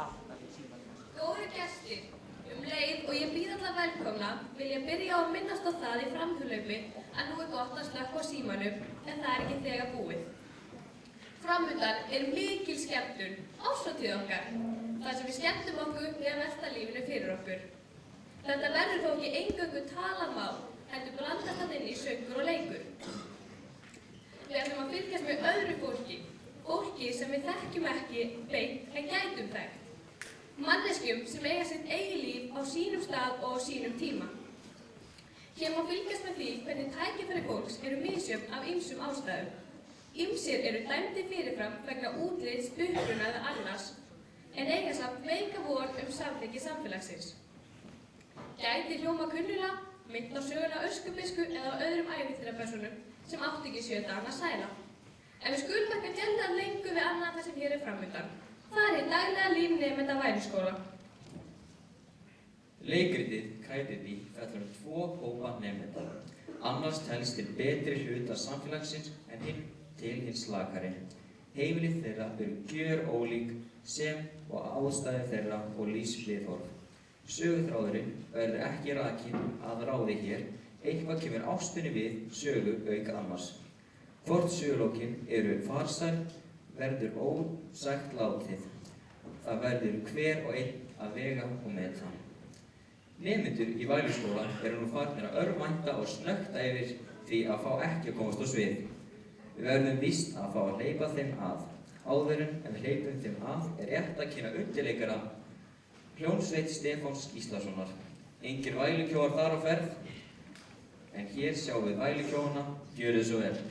alltaf í símanum. Góðir gestir, leið og ég býð alla velkomna vil ég byrja á að minnast á það í framhjólaupi að nú gott að slökkva á símanum en það ekki þegar búið. Framundan mikil skemmtun, árshátíð okkar, þar sem við skemmtum okkur við að velta lífinu fyrir okkur. Þetta verður þó ekki eingöngu talamál, heldur blandast það inn í söngur og leikur. Við ætlum að fylgjast með öðru fólki sem við þekkjum ekki beint en gætum þekkt. Manneskjum sem eiga sitt eigið líf á sínum stað og á sínum tíma. Hér má fylgjast með því hvernig tækifæri fólks eru misjöfn af ýmsum ástæðum. Ýmsir eru dæmdir fyrirfram vegna útlits, uppruna eða annars, en eiga samt veika von samþykki samfélagsins. Gæti hljóma kunnulega, mynd á söguna Öskubisku eða á öðrum ævintýrapersónum sem áttu ekki 7 dagana sæla. En við skulum ekki djalla lengur við annað það sem hér framundan. Það daglega líf nemenda Væluskóla. Leikritið Krædidi fjallar 2 hópa nemenda. Annars telst til betri hluta samfélagsins en hinn til hins slakari. Heimili þeirra eru gjörólík sem og ástæður þeirra og lífsviðhorf. Söguþráðurinn verður ekki rakinn að ráði hér, eitthvað kemur ástunni við sögu auk annars. Hvort sögulókin eru farsæl verður ósagt látið. Það verður hver og einn að vega og meta. Nemendur í Væluskóla eru nú farnir að örvænta og snökta yfir því að fá ekki að komast á svið. Við verðum víst að fá að hleypa þeim að. Áður en við hleypum þeim að rétt að kynna undirleikara hljómsveit Stefáns Gíslasonar. Engir vælukjóar þar á ferð, en hér sjáum við vælukjóana, gjörið svo vel.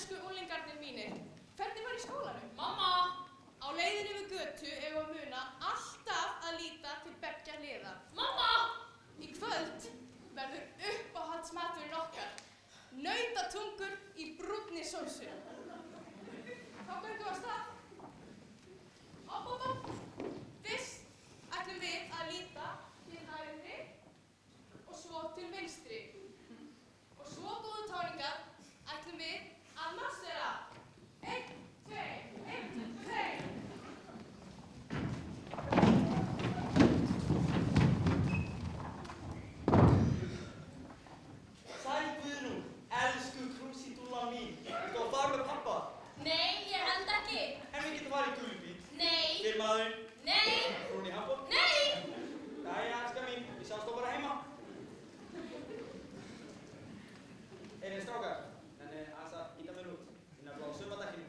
Elsku unglingarnir mínir, hvernig var í skólanum? Mamma! Á leiðinni við götu eigum að muna alltaf að líta til beggja hliða. Mamma! Í kvöld verður uppáhaldsmaturinn okkar, nautatungur í brúnni sósu. Þá göngum við af stað. Hopp, hopp, hopp. Fyrst ætlum við að líta til hægri og svo til vinstri. Og svo, góðu táningar, ætlum við að marsera. 1, 2, 1, 2. Sæl Guðrún, elsku krúsítúlla mín. Viltu að fara með pappa? Nei, ég held ekki. En við getum farið í gulubíl. Nei. Fyrir maðurinn. Nei. Frún í Hamborg. Nei. Jæja, elska mín, við sjáumst þá bara heima. Strákar, en aðeins að íta mér út. Ég nefnilega á sumardekkinu.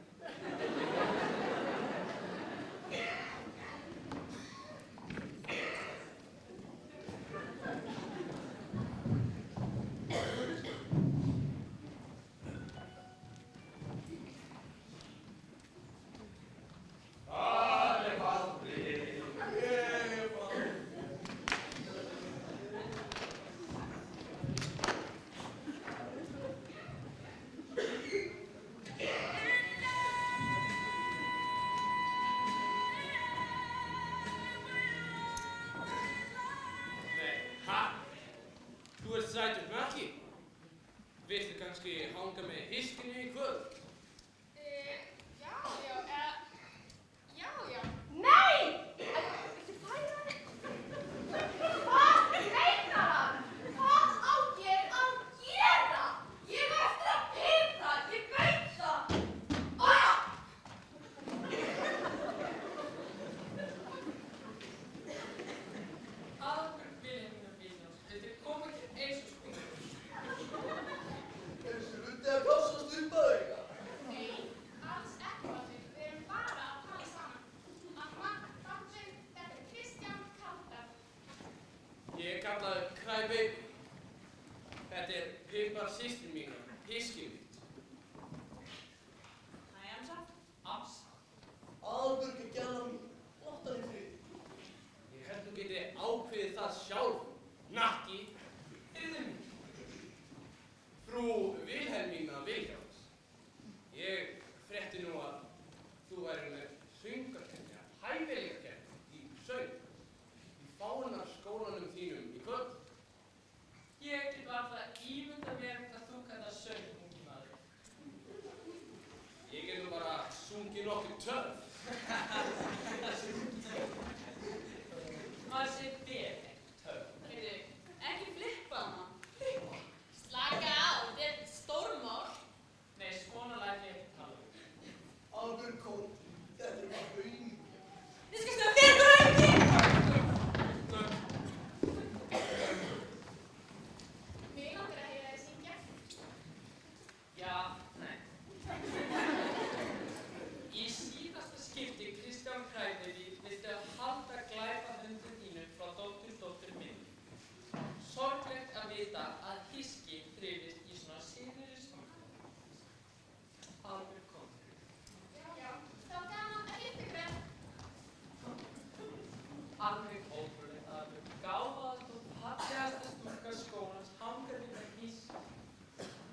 Sætur hnakki. Viltu kannski hanga með hiskinu í kvöld? Já. Nei! Viltu færa þig? Hvað meinar hann? Hvað á ég að gera? Ég er eftir að pita, ég veit það. Albert Vilhelmína Vilhjálms, þetta kom ekki eins og sko. Sluttið að plássast upp að auka. Nei, alls ekki Valdi. Við erum bara að tala saman. Þetta er Kristján Kaldar. Ég er kallaður Crybaby. Þetta er Pipar systir mína, hiskið mitt. Hæ, Amsa? Amsa? Albert er gæla mín. Láta þig frið. Ég held þú geti ákveðið það sjálf, hnakki. Heyrðu mig. Frú Vilhelmína Vilhjálms. Ég frétti nú að þú væri með söngvakenninga, hæfileikakenninga í söng. Í fánarskólanum þínum í kvöld. Ég get varla ímynda mér að þú kallar söng, ungi maður. Ég get nú bara sungið nokkuð töff. Maður sé vel töff. Heyrðu, ekki flippa hana. Slaka á, þetta er stórmál. Nei, svona læt ég ekki tala. Albert kom. Þetta er bara auðvitað. Við skal stöða fyrir ykkur auki! Mig langar að heyra þig syngja. Já, nei. Í síðasta skipti Kristján Crybaby vildi að halda glæpahundinn þínum frá dóttur minn. Sorglegt að vita að hiski þrifist í svona siðri samfélagi. Albert kom. Já, það var gaman að hitta ykkur. Alveg ótrúlegt að gáfaðast og fallegasta stúlka skólans hangar við með hisk.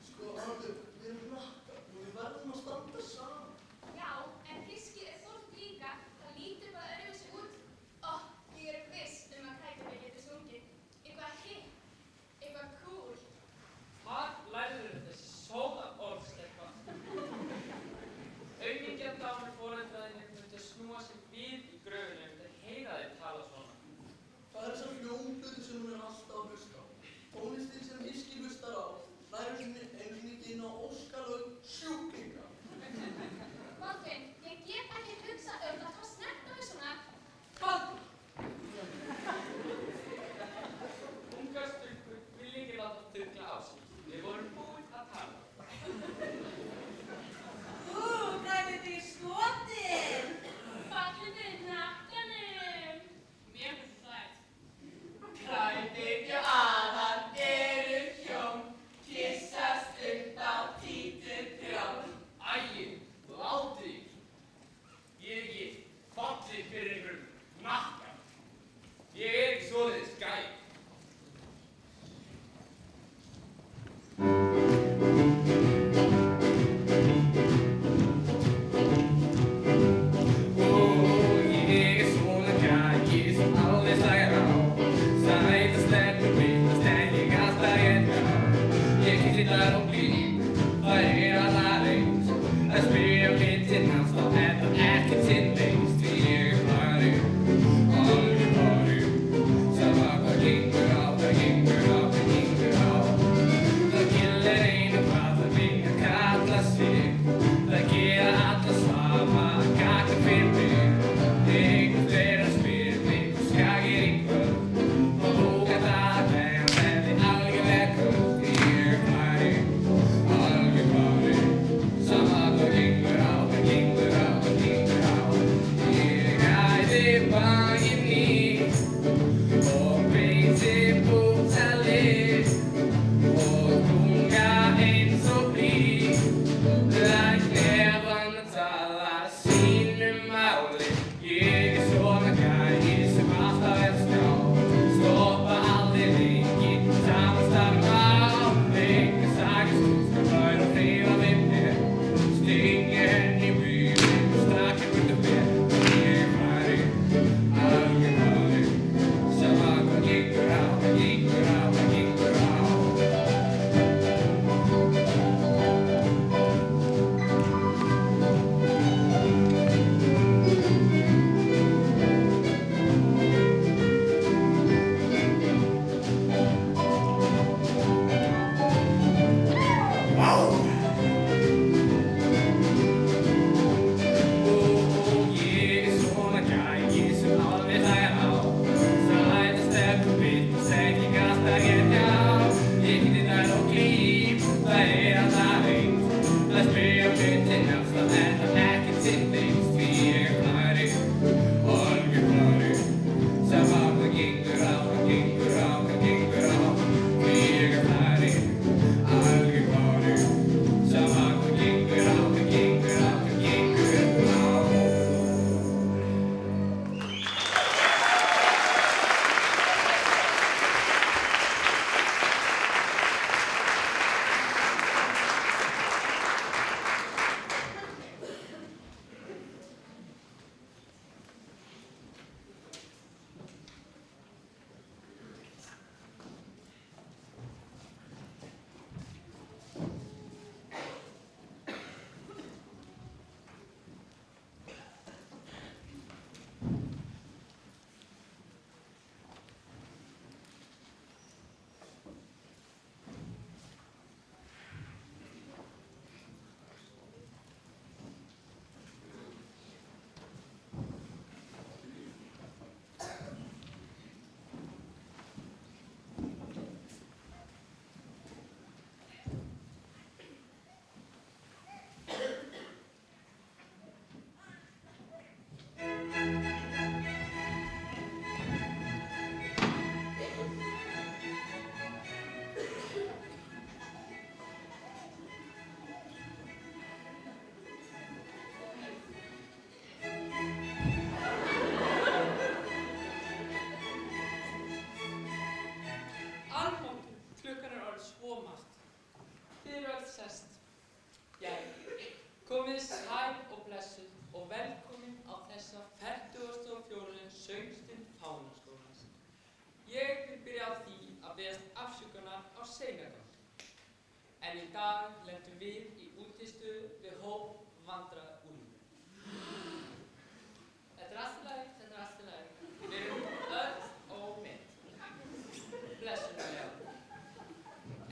Sko, Albert, við erum hnakkar og við verðum að standa saman. Já, en hiskið er þótt líka. Það lítur bara öðruvísi út. Ég er viss að Crybaby getur sungið. Eitthvað hipp, eitthvað cool. Hvað Ég kyssi þær og blíð, þær alla lengst. Að spyrja myndin hans, þá þetta ekki til lengst. Því ég farin, alveg farin. Sama hvað gengur á, það gengur á, það gengur á. Það gillir einu hvað það vilja kalla sig. Það gera alla sama, gagna fyrir mig. Einhver þeirra spyr mig, hvað skagir í kvöld. Og lóka það þegar verði algjörlega kvöld. Því ég farin, alveg farin. Sama hvað gengur á, það gengur á, það gengur á. Ég æði bæinn í og breyti bútalið og tunga eins og blý. Læk nefan að tala sínu máli. Ég svona gæi sem alltaf skjá. Stoppa aldrei lengi, samast þar Enga saga stúlka og hreyfa við mér. Stingi henni í bílinn og strakki burtu fer. Ég farin, alveg farin. Sama hvað gengur á, það gengur á, það gengur á. Ég svona gæi sem alveg hlæja á. Sæta stelpur mitt og setjum alltaf hér hjá. Ég geti þær og glíp, það alla lengst. Það spyrja myndin hans, þá þetta ekki til lengst. Því ég farin, alveg farin. Sama hvað gengur á, það gengur á, það gengur á. Því ég farin, alveg farin. Sama hvað gengur á, það gengur á, það gengur á. Almáttugur, klukkan orðin svo margt. Þið eru öll sest. Jæja, komið sæl og blessuð og velkomin á þessa 44. söngstund Fánaskólans. Ég vil byrja á því að biðjast afsökunar á seinagang. En í dag lentum við í útistöðu við hóp vandraúlingum. Þetta er allt í lagi, þetta er allt í lagi. Við erum öll ómynd. Blessunarlega.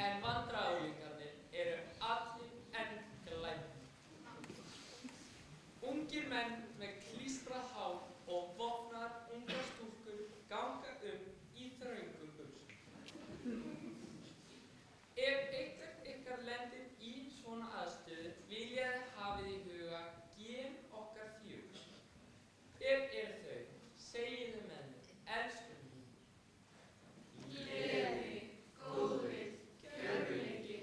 En vandraúlingarnir eru allir enn glæpir. Ungir menn með klístrað hár og vopnaðar ungar stúlkur ganga í þröngum buxum. Ef einhver ykkar lendir í svona aðstöðu vil ég hafið í huga gen okkar fjögur. Hver eru þau? Segið þau með mér. Elsku mín. Gleði, góðvild, gjörbreytni,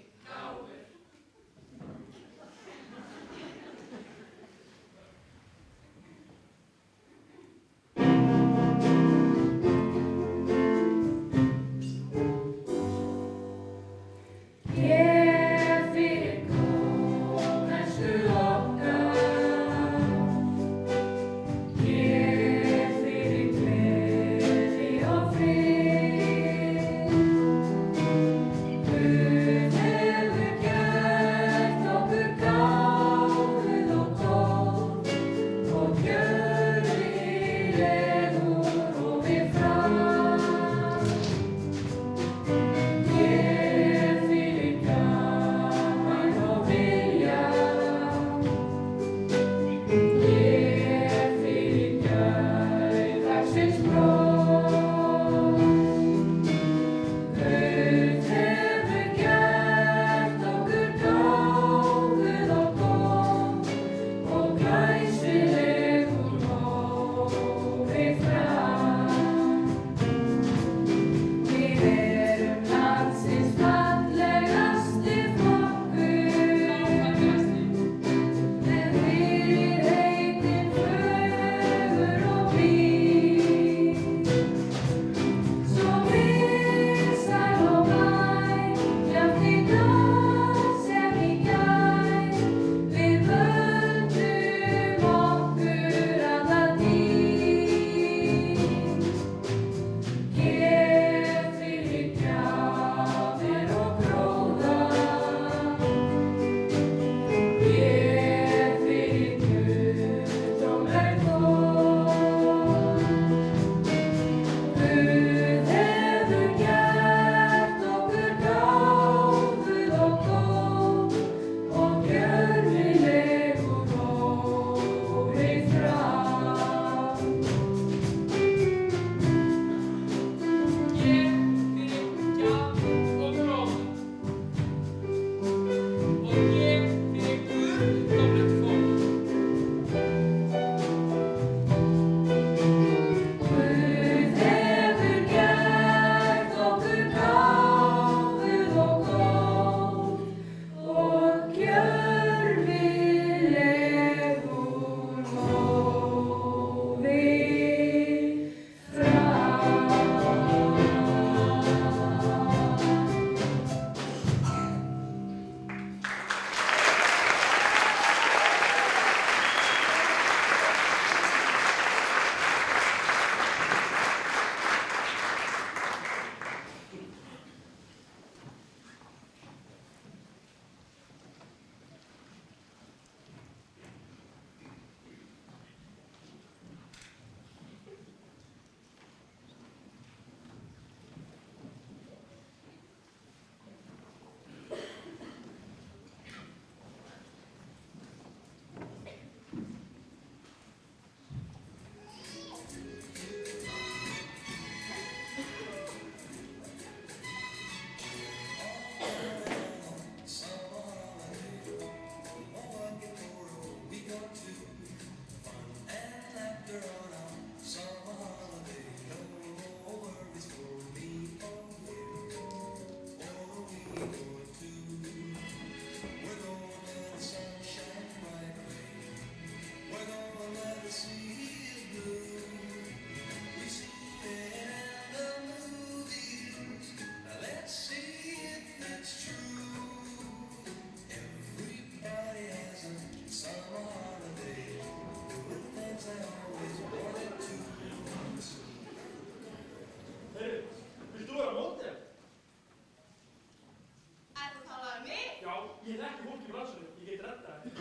Ég þekki fólk í bransunum, ég get reddað þér.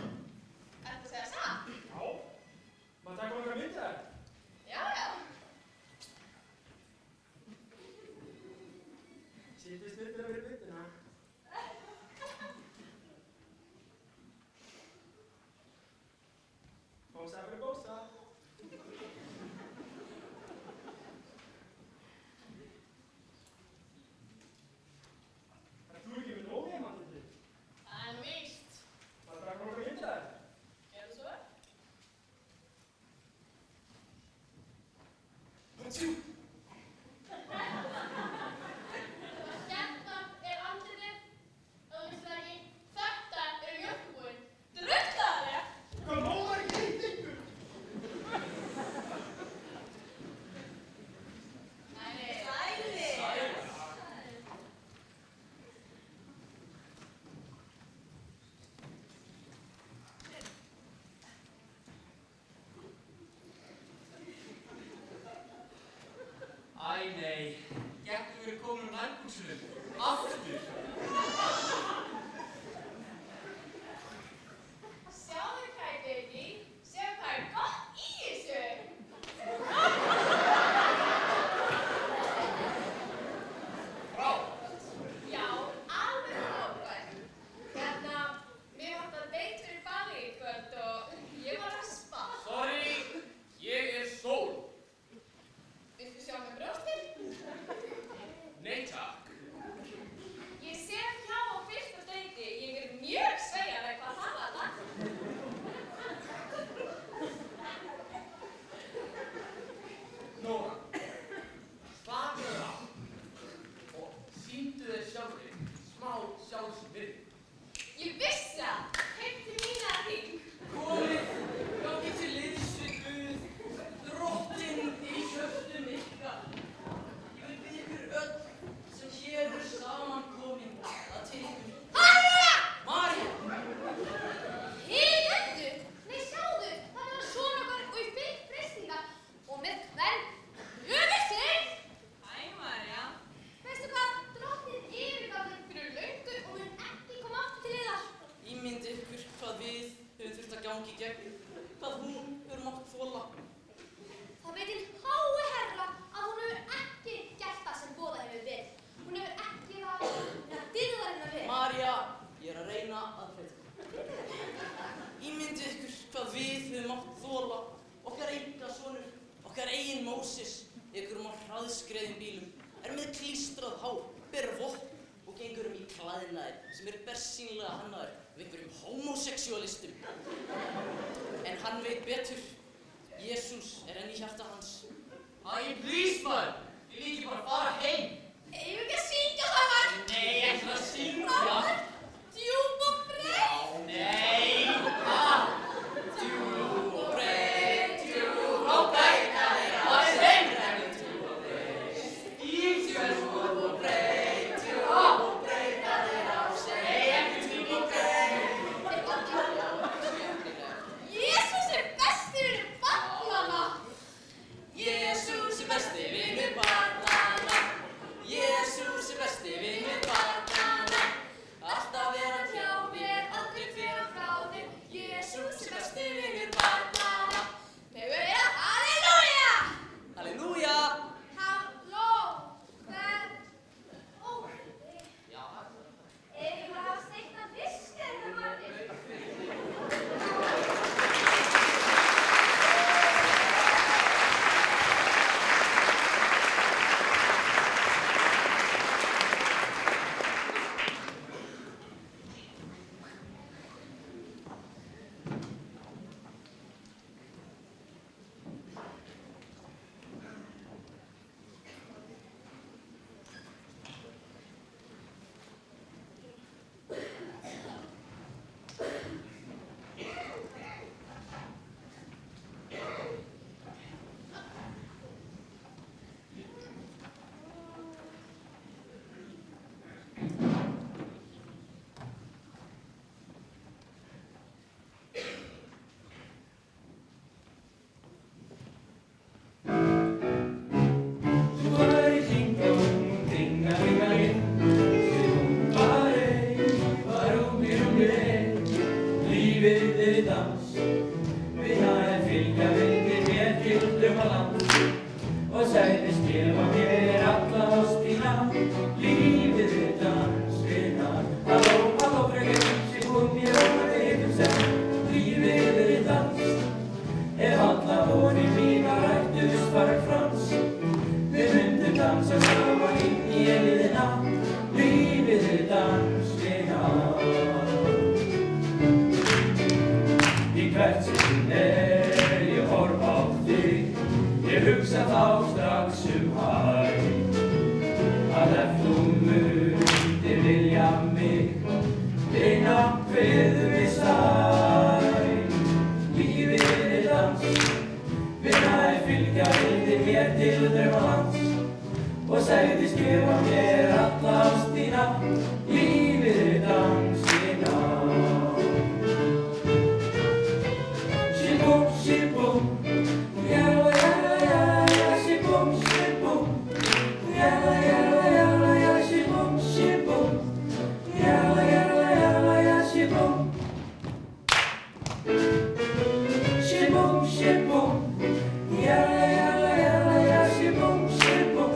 Ertu að segja satt? Já. Maður taka nokkra myndir þær. Já, já. Sýttu snittina fyrir myndina. Bósa fyrir bósa. Ert þú ekki með nóg heima til þig? Það er nú víst. Maður taka nokkra myndir þær. Gerðu svo? Hatsjú! Hérna er andlitið. Þú veist það ekki. Þetta eru mjólkurbúin. Drullaðu þér! Hvað nóg ekki heitt ykkur? Sælir! Æ nei, getur verið komin á nærbúksunum. Aftur. Sjáðu hvað er baby. Sjáðu hvað er gott í þessu. Já, alveg frábært. Hérna, mér vantar date fyrir ballið í kvöld og ég var að spa. Sorry, ég er sól. Viltu sjá með brjóstin? Nei takk. Ég sef hjá á fyrsta deiti. Ég er mjög sveigjanleg hvað það varðar. Nóra, slakaðu á og sýndu þér sjálfri smá sjálfsvirði. Ég vissi það. Heimti mína hring. Komið, gangi til liðs við Guð, drottinn í hjörtum ykkar. Ég vil biðja ykkur öll sem hér eru saman komin að til ykkur. María! María! Hýrjendu! Nei, sjáðu. Það er svona okkar og í fylg freystingar og með hvern höfusinn. Hæ, María. Veistu hvað? Drottinn yfirgaf þig fyrir löngu og mun ekki koma aftur til yðar. Ímyndi ykkur hvað við höfum þurft að ganga í gegn, hvað hún hefur mátt þola. Það veit hinn hái herra að hún hefur ekki gert það sem boðað hefur verið. Hún hefur ekki það dýrðarinnar verið. María, ég er að reyna að breyta. Ímyndi ykkur hvað við höfum mátt þola, okkar einkasonur, okkar eigin Móses, ykkur á hraðskreiðum bílum, er með klístrað hár, ber vopn og gengur í klæðnaðir sem eru bersýnilega hannaðir af einhverjum homosexualistum. En hann veit betur. Jesús er enn í hjarta hans. Æ, please maður, ég vil ekki bara fara heim. Eigum við ekki að syngja það var? Nei, ekki að syngja. Djúp og breytt. Já, nei, djúp og breytt, djúp og breytt, það er heim. Djúp og breytt, djúp og breytt, djúp og breytt, það er á sig. Nei, ekki djúp og breytt. Jesús er besti vinur barnanna. Jesús er besti vinur barnanna. Jesús er besti vinur barnanna. þig, vina, kveðum við sæl. Lífið er dans, vina fylgja vildi mér til draumalands og sagðist gefa mér alla ástina. Lífið er dans, vina. Shibum, shibum, yalla, yalla, yalla, shibum, shibum. Yalla, yalla, yalla, yalla, shibum, shibum. Yalla, yalla, yalla, yalla, shibum. Shibum, shibum. Yalla, yalla, yalla, yalla, shibum, shibum.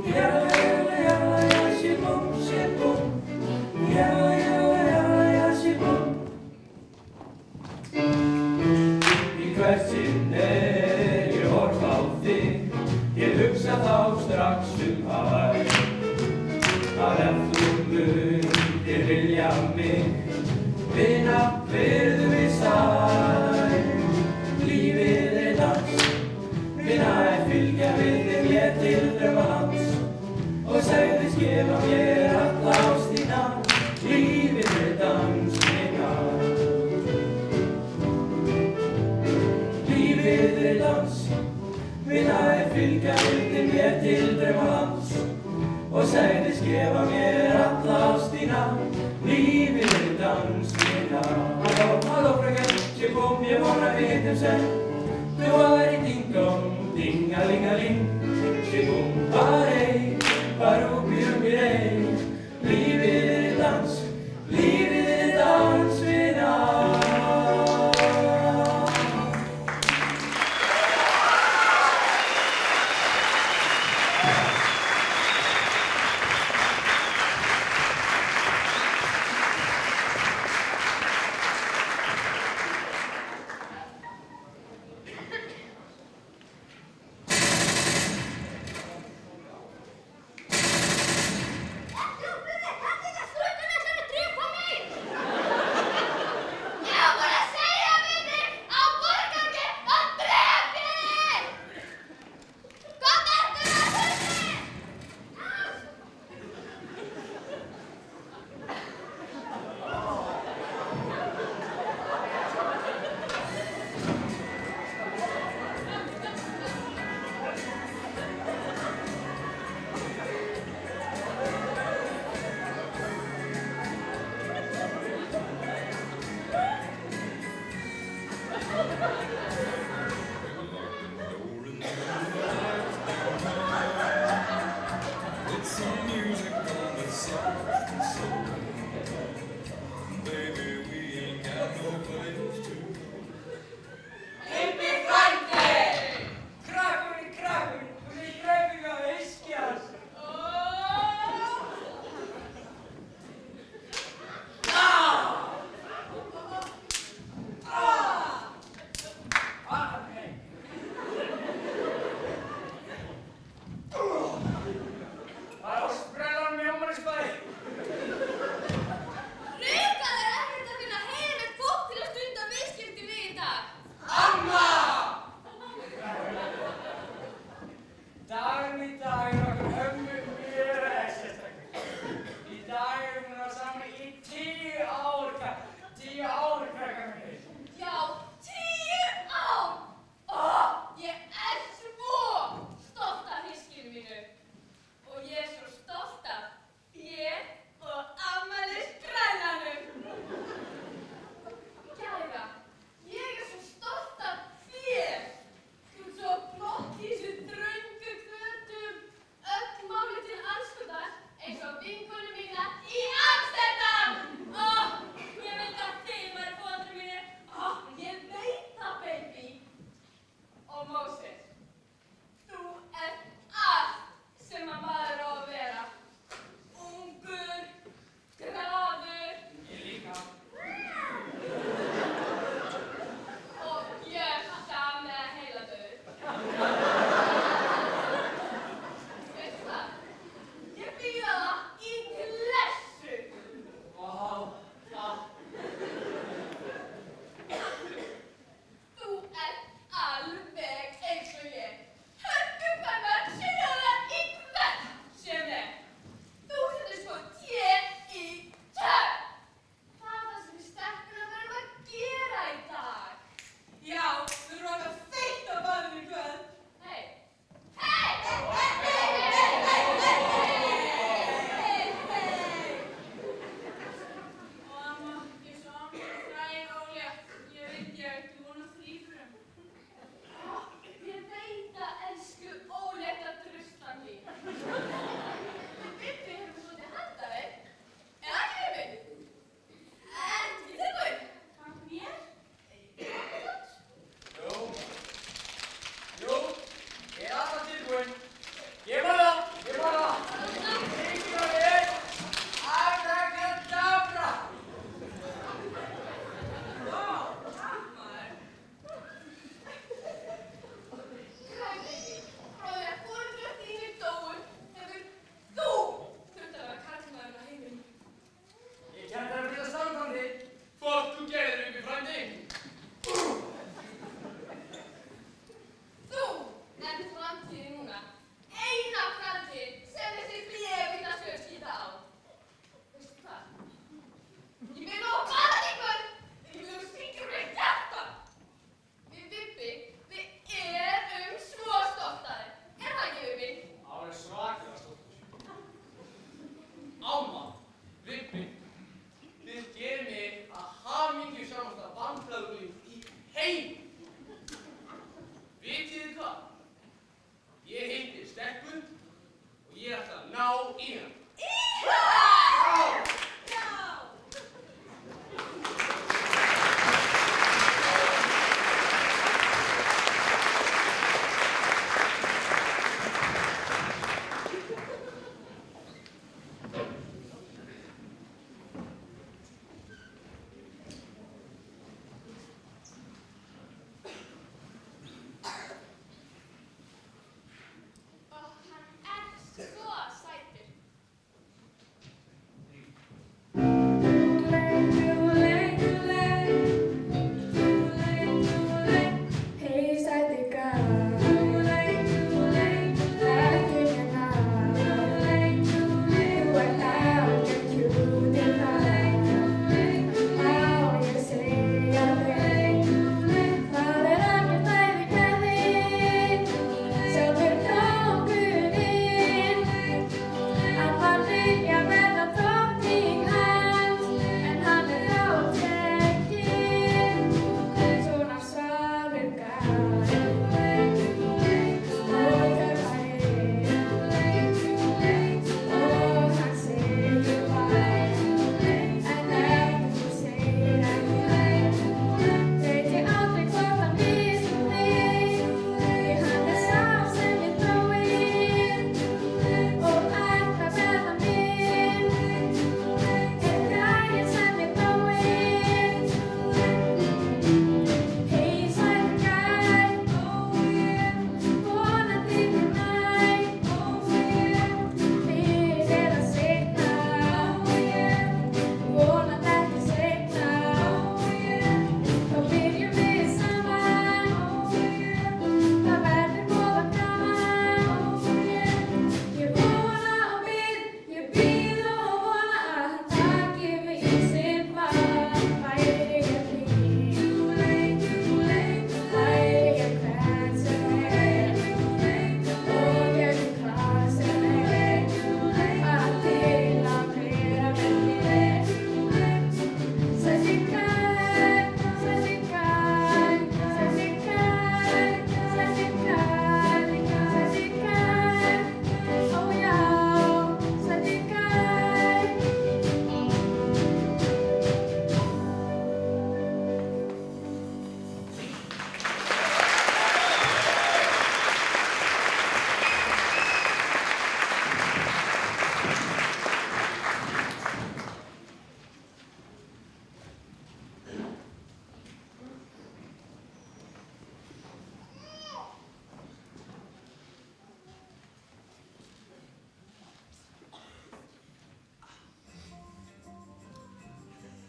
Yalla, yalla, yalla, yalla, shibum, shibum. Yalla, yalla, yalla, yalla, shibum. Í hvert sinn ég horf á þig, ég hugsa þá strax hæ. Að ef þú mundir vilja mig, vina, verðum við sæl. Lífið er dans, vina fylgja vildi mér til draumalands og sagðist gefa mér alla ástina. Lífið er dans, vina. Lífið er dans, vina fylgja vildi mér til draumalands og sagðist gefa mér alla ástina. Lífið er dans, vina. Halló, halló fröken, shibum, ég vona við hittum senn. Nú væri ding-dong, ding-a-ling-a-ling. Shibum, barei, baru-biru-birei. Lífið er dans, lífið er dans, vina.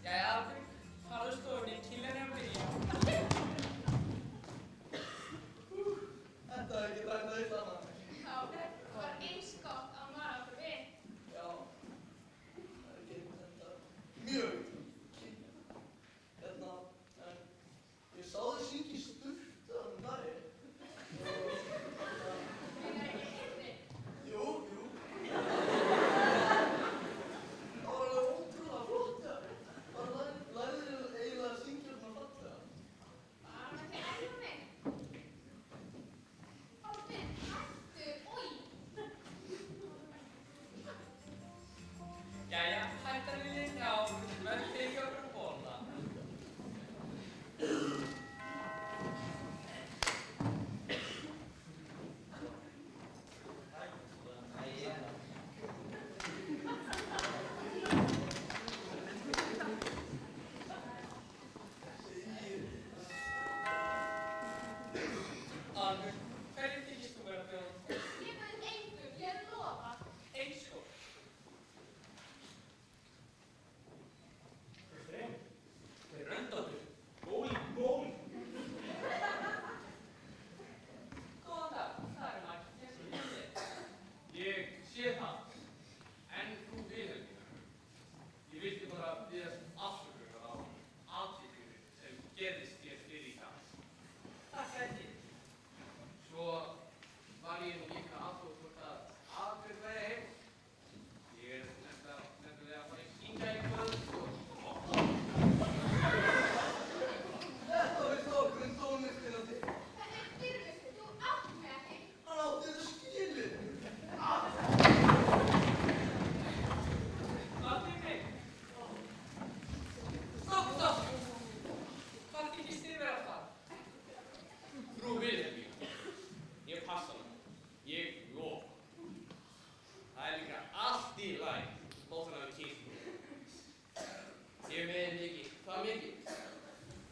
Jæja, Albert, farðu úr stofunni, killan að byrja. Þetta er ekki dræmt að illa maður. Já, þetta var eins gott að maður okkur við. Já, það er ekki þetta mjög illa. Hérna, en ég sá þið syngi sturtaðan daginn. Ég er ekki heyrði. Jú. Það var alveg ótrúlega flott, ja. Hvað lærið þið eiginlega að syngja svona fallega? Bara með því að æfa mig. Albert, hættu, oj. Jæja, hættar við liðni á, menn tekið okkur að borða. Albert, hverju þykist þú vera að bjóða? Ég bauð engum, ég hef lofað. Eins og. Röndaður. Ból. Góðan dag, það er Mark, ég sé þér. Ég sé það, en þú Vilhelm, ég vildi bara biðjast afsökunar á atvikinu sem gerðist hér fyrir í dag. Takk fyrir því. Svo var ég nú líka aðtóð hvort að Albert væri heim. Ég er nefnilega að fara í hingað í kvöld og Þetta var strákurinn tónlistina til. Þetta er dyrfist, þú átt mig ekki. Hann átti þetta skilið. Aldrei mig. Stopp. Hvað þykist þið vera að fara? frú Vilhelm, ég passa hana. Ég lofa. Það er líka allt í lagi, þótt hann hafi kynnt mig. Ég meði mikið, hvað mikið?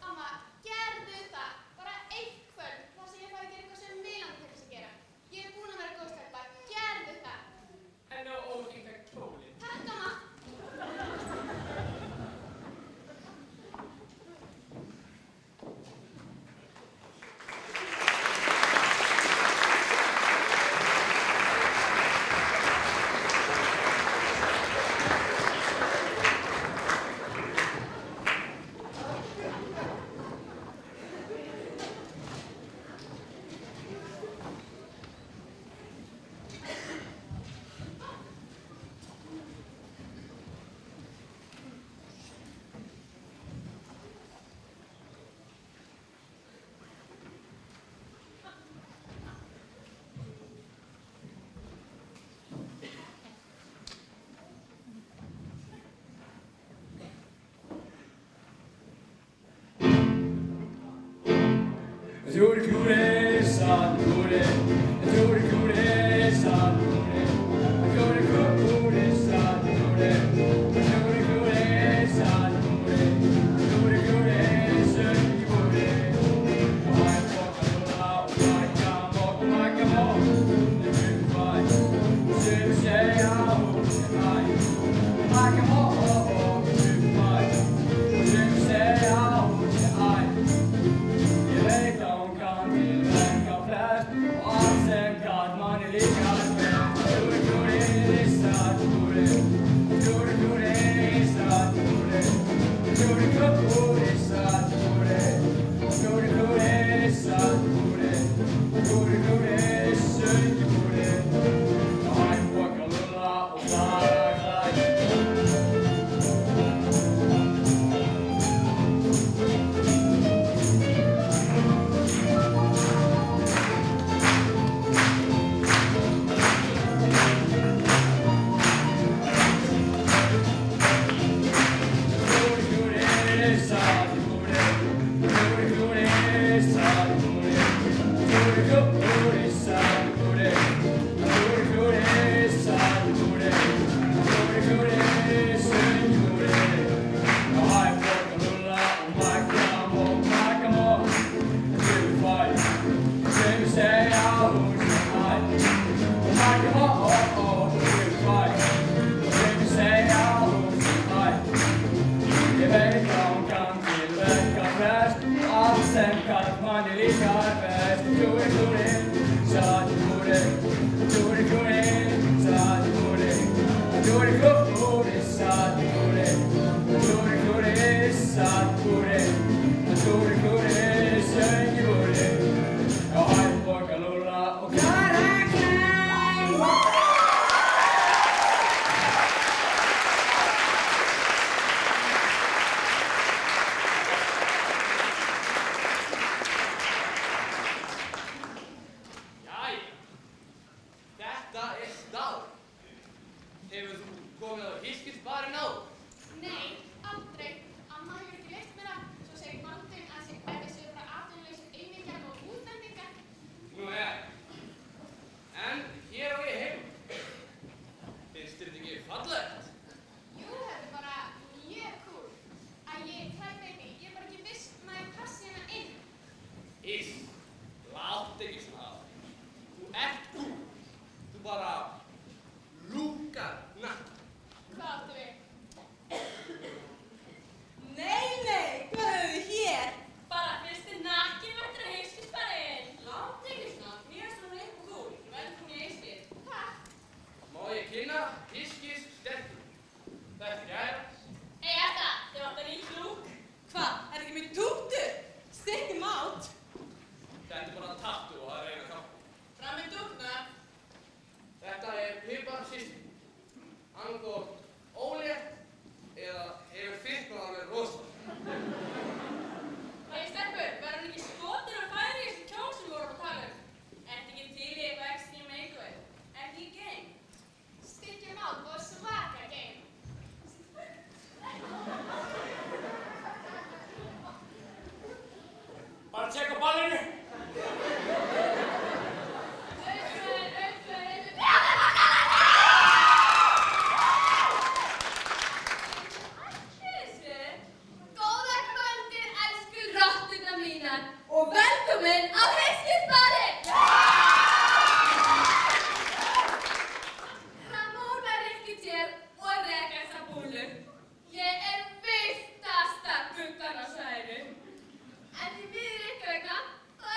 Amma, gerðu það. Bara eitt kvöld, þar sem ég fæ að gera eitthvað sem mig langar til þess að gera. Ég er búin að vera góð stelpa. Gerðu það. En á óhenga kjólinn. Takk, amma. Ég veit að hún kann til verka flest og allt sem Bara að tjekka á ballinu. Góða kvöldið, elsku rotturnar mínar og velkomin á Heiskisbarinn! Ramóna Rikki hér og reka þessa búlu. Ég villtasta guggan á svæðinu. En því miður ykkar vegna, þá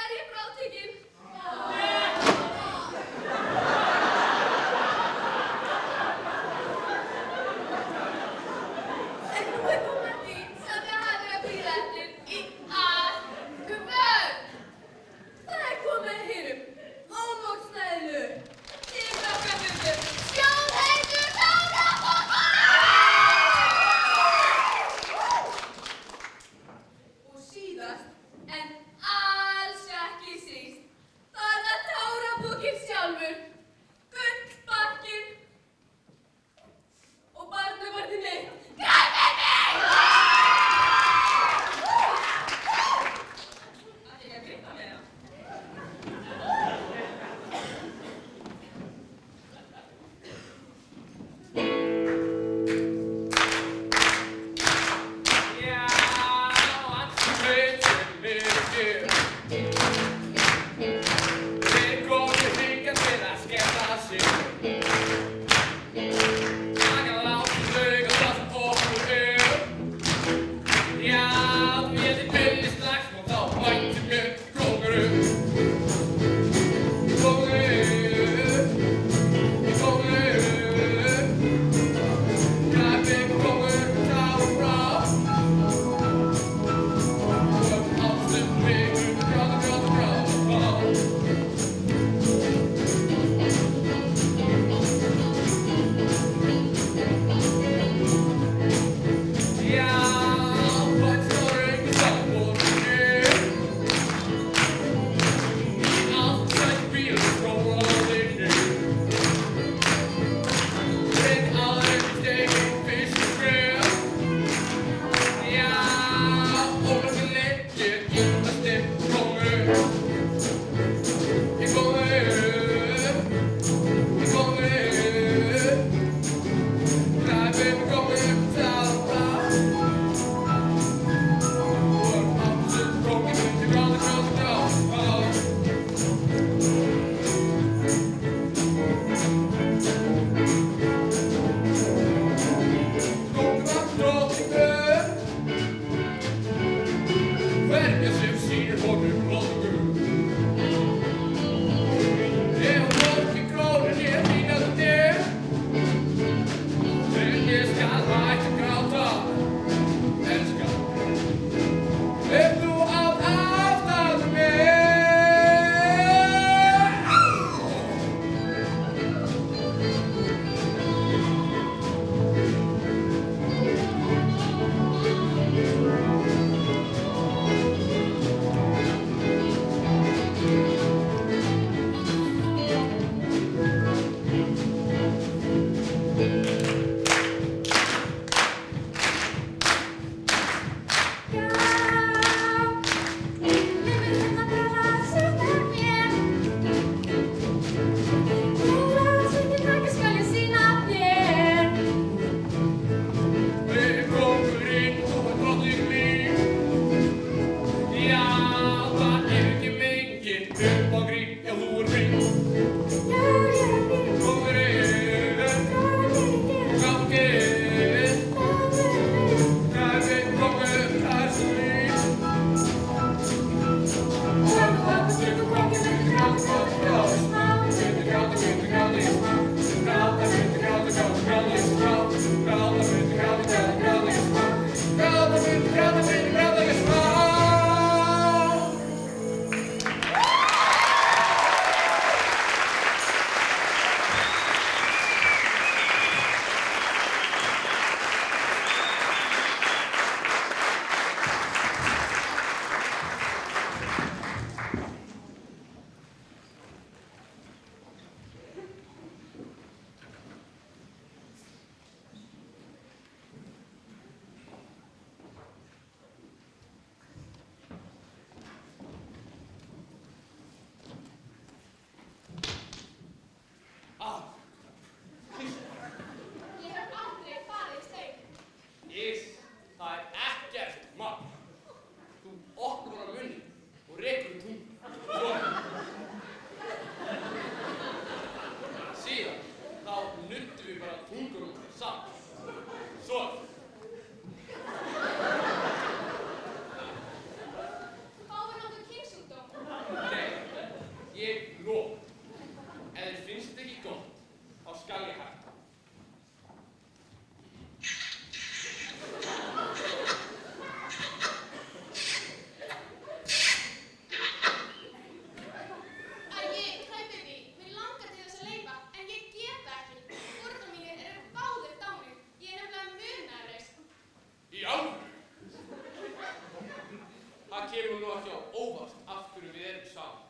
að sjá óvart af hverju við erum saman.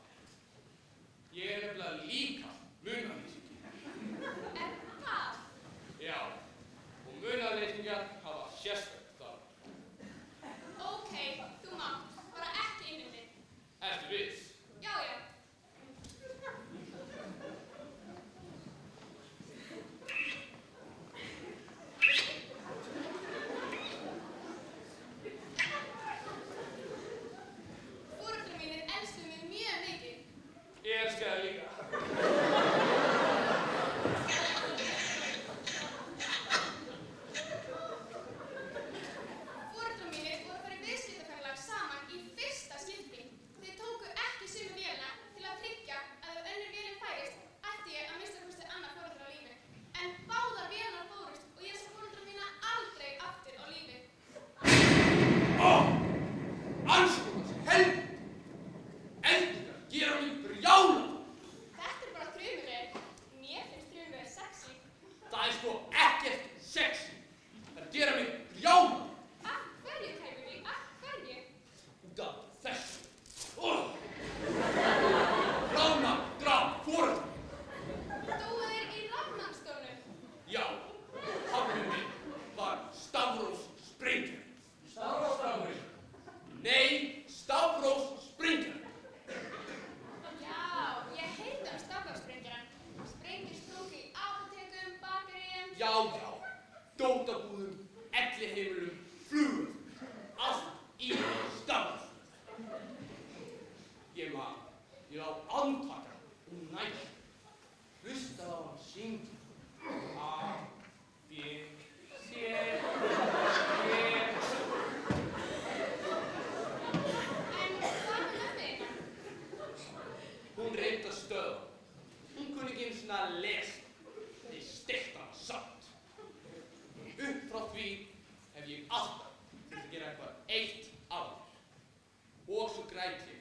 Ég er nefnilega líka munaðleysingi. Er það? Já, og munaðleysingjar hafa sérstakt þar. Ok, þú mátt. Bara ekki inn í þig. Ertu viss? Já, já. Foreldrar mínir elskuðu mig mjög mikið. Ég elska það líka. Foreldrar mínir voru að fara í viðskiptaferðalag saman í fyrsta skipti. Þeir tóku ekki sömu vélina til að tryggja að ef önnur vélin færist, ætti ég að minnsta kosti annað foreldra á lífi. En báðar vélarnar fórust og ég sá foreldra mína aldrei aftur á lífi. Andskotans helviti! Eldingar gera mig brjála! Þetta er bara þrumuveður. Mér finnst þrumuveður sexy. Það er sko ekkert sexy. Það gera mig brjála! Af hverju, Kæfuri? Af hverju? Út af þessu. Rána, draf, foreldra. Dóu þeir í rafmagnsstofnun? Já, pabbi minn var Stavros Springer. Stafrófstafurinn. Nei, Stavros Springer. Já, ég heyrði staflagssprengirann. Sprengir sprungu í apótekum, bakaríum. Já, dótabúðum, elliheimilum, flugum. Allt í Stavros. Ég á andtaka nætur. Hlustaði á hann syngja. A, B, C, D, E. En hvað með mömmu? Hún reyndi að stöðva. Hún kunni ekki einu sinni að lesa. Ég stekkt hana samt. Upp frá því hef ég alltaf þurft að gera eitthvað eitt af mér. Og svo græt ég.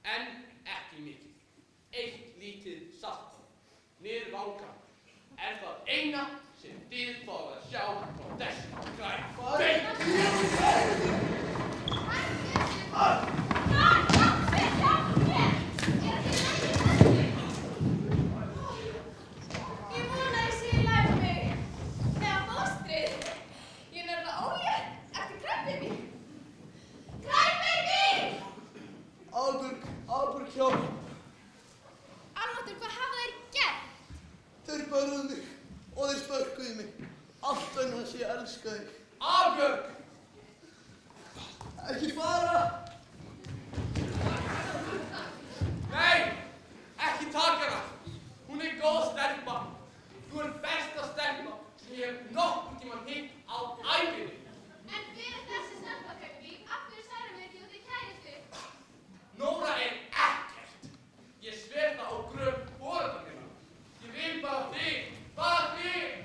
En ekki mikið. Eitt lítið salt. Niður vangan. Er það eina sem þið fáið að sjá frá þessu græt. Hvað er Beint. Ég vona að ég sé í lagi með mig. Eða fóstrið. Ég er nefnilega ólétt eftir Crybaby. Crybaby! Albert hjálp. Almáttur, hvað hafa þeir gert? Þeir börðu mig og þeir spörkuðu mig. Allt vegna þess að ég elska þig. Albjörg! Ekki fara! Nei! Ekki taka hana! Hún er góð stelpa. Þú er besta stelpa sem ég hef nokkurn tímann hitt á ævinni. En hver er þessi stelpa, Crybaby? Af hverju sagðirðu mér ekki út í kærustu? Nóra er ekkert. Ég sver það á gröf foreldra minna. Ég vil bara þig. Bara þig!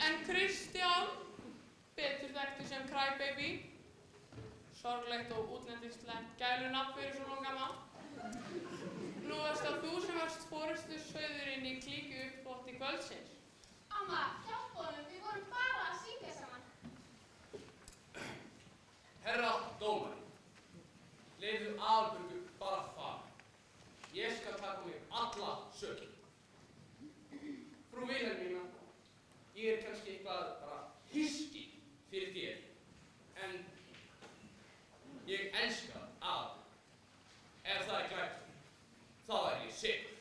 En Kristján, betur þekktur sem Crybaby, sorglegt og útlendingslegt gælunafn fyrir svo langa mann. Nú varst það þú sem varst forystusauðurinn í klíku uppþvotti kvöldsins. Amma, hjálpa honum, við vorum bara að syngja saman. Herra dómari, leyfðu Aðalbjörgu bara að fara. Ég skal taka mig alla sökin. Frú Vilhelmína, ég kannski eitthvað bara hyski fyrir þér, en ég elska Aðalbjörgu. Ef það glæpur, þá ég sigur.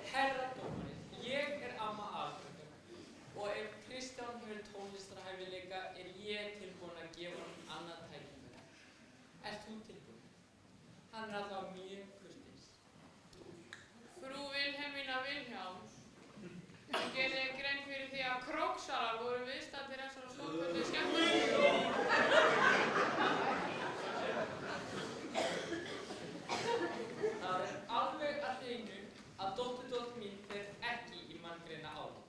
Herra dómari, ég amma Aðalbjörgu og ef Kristján hefur tónlistarhæfileika ég tilbúin að gefa honum annað tækifæri. Ert þú tilbúin? Hann alltaf mjög kurteis. Frú Vilhelmína Vilhjálms, gerði þér grein fyrir því að króksarar voru viðstaddir þessara stórkvöldu skemmtunum. Það alveg að hreinu að dótturdóttir mín fer ekki í manngreina álit.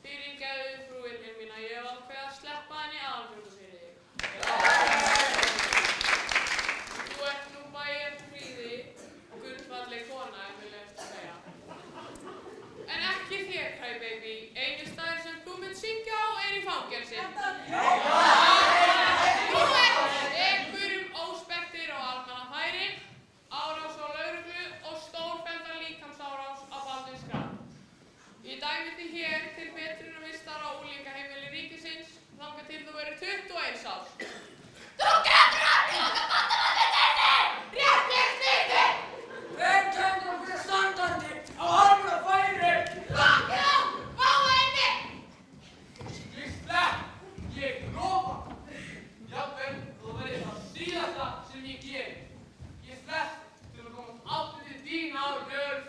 Fyrirgefðu, frú Vilhelmína, ég hef ákveðið að sleppa henni Aðalbjörgu fyrir þig. Þú ert nú bæjarprýði og gullfalleg kona, ef við lefst að segja. En ekki þér, Crybaby. Einu staður sem þú munt syngja á í fangelsi. Þú ert sekur óspektir á almannafæri, árás á lögreglu og stórfellda líkamsárás á Baldvinsgrad. Ég dæmi þig hér til betrunarvistar á unglingaheimili ríkisins þangað til þú verður 21 árs. Þú getur ekki okkar bandamannafæri! Réttir stíði! Reykjavík fyrir standandi á almannafæri! Lokkið á! Fáu inni! Slíkt, ég lofa. Jafnvel, þú verður það síðasta sem ég geri. Ég slepp til að komast aftur til þín Aðalbjörg.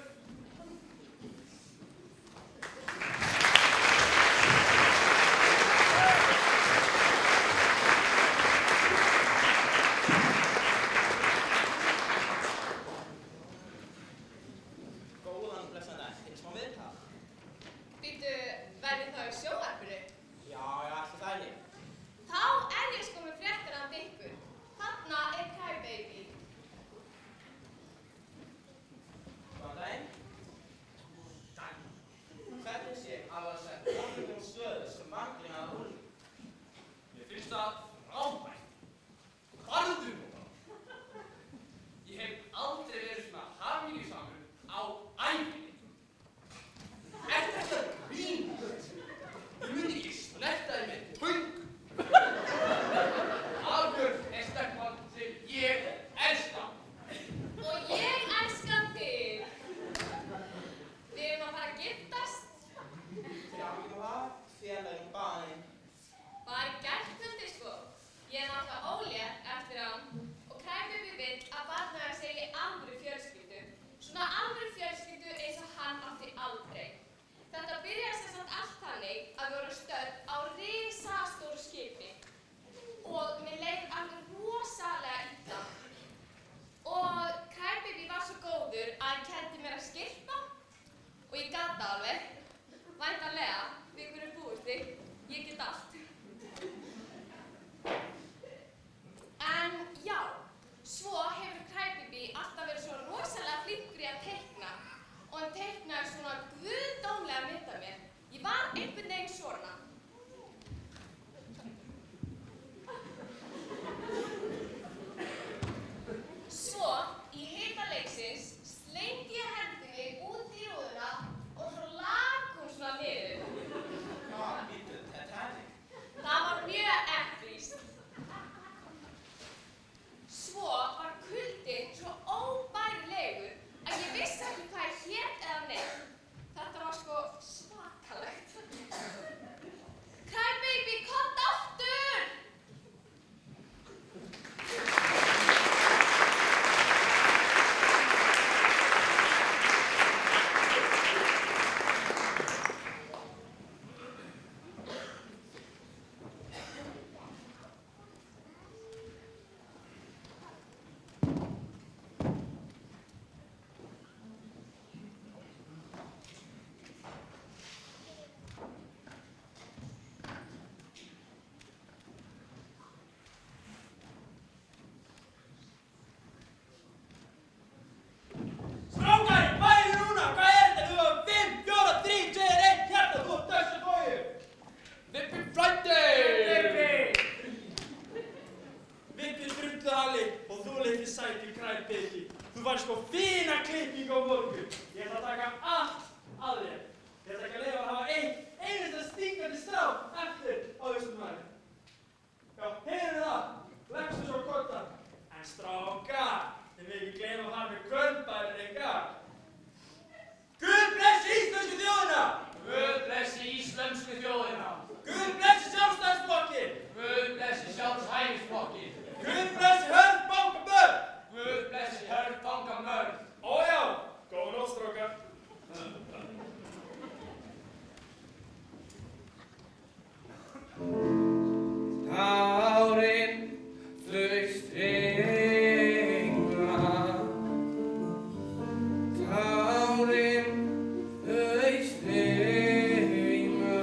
Góðan blessan dag, þetta smá viðtal. Býttu, verði þá í sjónvarpinu? Já, ætli það ekki. Þá ég sko með fréttir af ykkur. Þarna Crybaby. Góðan daginn. Hvernig sé að sett ólíkum stöðu sem vanglina að úr? Mér finnst það frábært. Farðu nú bara. Ég hef aldrei verið svona hamingjusamur á ævinni. Ertu ekki að grínast? Ég myndi ekki snerta þig með töng. Aðalbjörg stelpan sem ég elska. Og ég elska þig. Við erum að fara að giftast. Fyrir ámyggjum það, félagin baðin. Bara í gærkvöldi sko. Ég er náttúrulega ólétt eftir hann og Crybaby vill að barnaðar segja alvöru fjölskyldu. Svona alvöru fjölskyldu eins og hann átti aldrei. Þetta byrjaði sem sagt allt þannig að við vorum stödd á risastóru skipi og mér leið alveg rosalega illa. Og Crybaby var svo góður að hann kenndi mér að skyrpa og ég gat það alveg. Væntanlega, við hverju búist þig, ég get allt. En já, svo hefur Crybaby alltaf verið svo rosalega flinkur í að teikna litli sæti kræpiki. Þú fær sko fína klippingu á morgun. Ég ætla að taka allt að þér. Ég ætla ekki að leyfa að hafa einasta stingandi strák eftir á Austurlandi. Já, heyrðu það? Leggstu svo kottar. En strákar, þið megið ekki gleyma að fara með kvöldbærinn ykkar. Guð blessi íslensku þjóðina! Guð blessi íslensku þjóðina. Guð blessi Sjálfstæðisflokkinn! Guð blessi Sjálfstæðisflokkinn. Guð blessi Hörð Bankamörn! Guð blessi Hörð Bankamörn. Ó já, góða nótt strákar. Tárin þau streyma. Tárin þau streyma.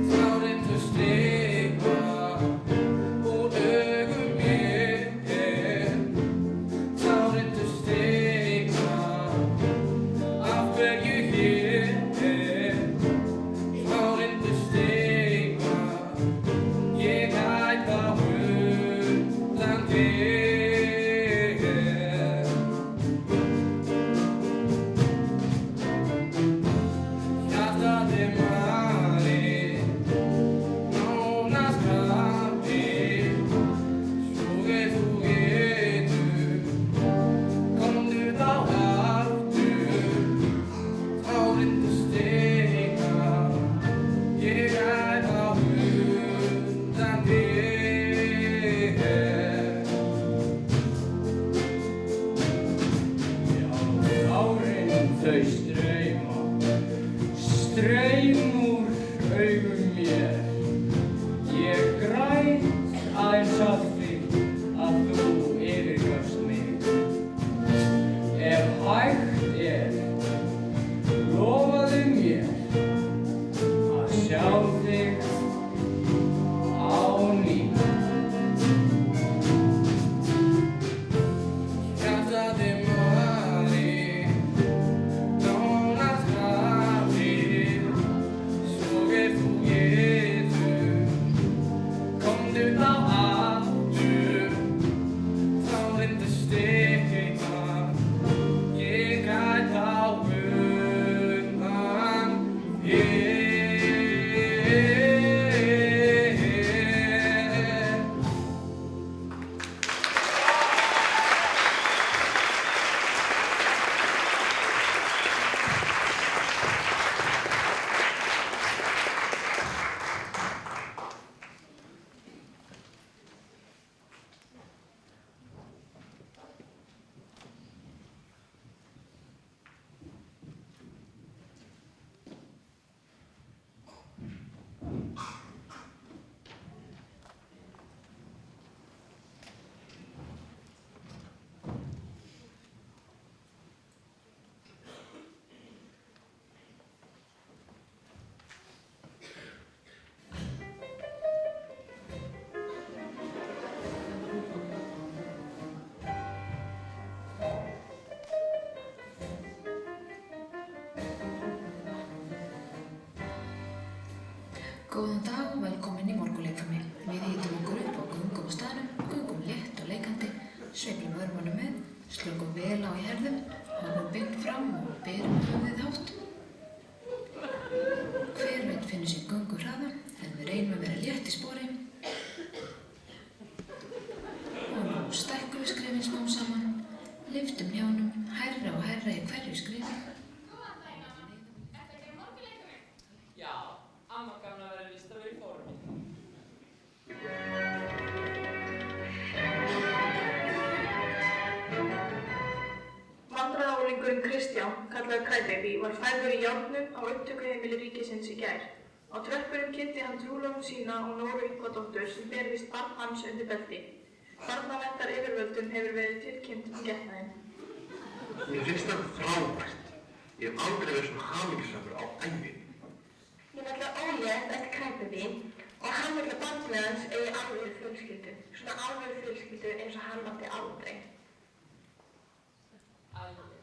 Tárin þau streyma úr augum mér. Tárin þau streyma af hverju hér. Tárin þau streyma, ég ætla undan þér. Hjartað er marið, nánast grafið. Svo ef þú getur, komdu þá aftur. Tárin þau streyma, ég ætla undan þér. Já, tárin þau streyma, streym úr augum mér. Ég græt aðeins að þig að þú yfirgafst mig. Ef hægt lofaðu mér að sjá þig á ný. Hjartað er marið, nánast grafið. Svo ef þú getur, komdu þá aftur. Tárin þau streyma, ég ætla undan þér. Góðan dag og velkomin í morgunleikfimi. Við hítum okkur upp og göngum á staðnum, göngum létt og leikandi, sveiflum örmunum með, slökum vel á í herðum, horfum beint fram og berum höfuðið hátt. Hver veit finnur sér göngu hraða, en við reynum að vera létt í spori. Og nú stækkum við skrefin smám saman, lyftum hnjánum, hærra og hærra í hverju skrefi. Já, amma gamla verður víst að vera í formi. Vandræðaólingurinn Kristján, kallaður Crybaby, var færður í járnum á upptökuheimili ríkisins í gær. Á tröppunum kynnti hann trúlofun sína og Nóru Yngvadóttur sem ber víst barn hans undir belti. Barnaverndaryfirvöldum hefur verið tilkynnt getnaðinn. Mér finnst það frábært. Ég hef aldrei verið svona hamingjusamur á ævi. Ég er alltaf ólétt eftir Crybaby og hann vill að barnið hans eigi alvöru fjölskyldu. Svona alvöru fjölskyldu eins og hann átti aldrei.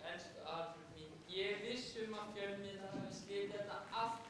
Elsku Arnur mín, ég er viss að fjölmiðlar hafi slitið þetta allt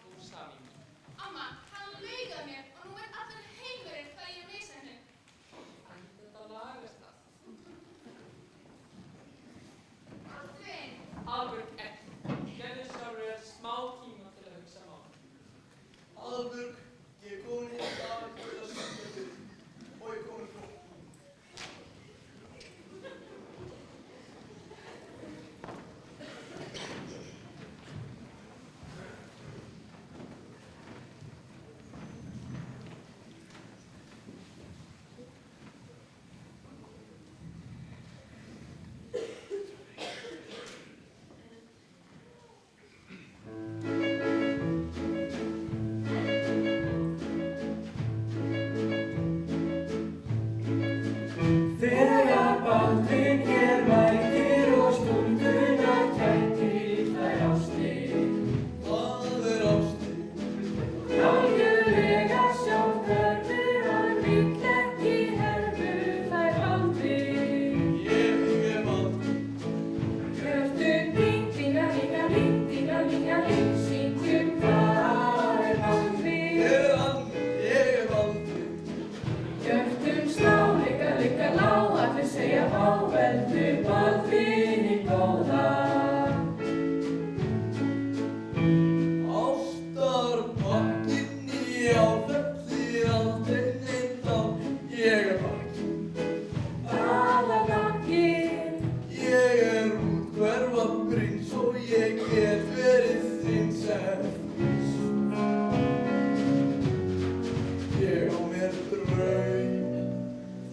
Ég á mér draum,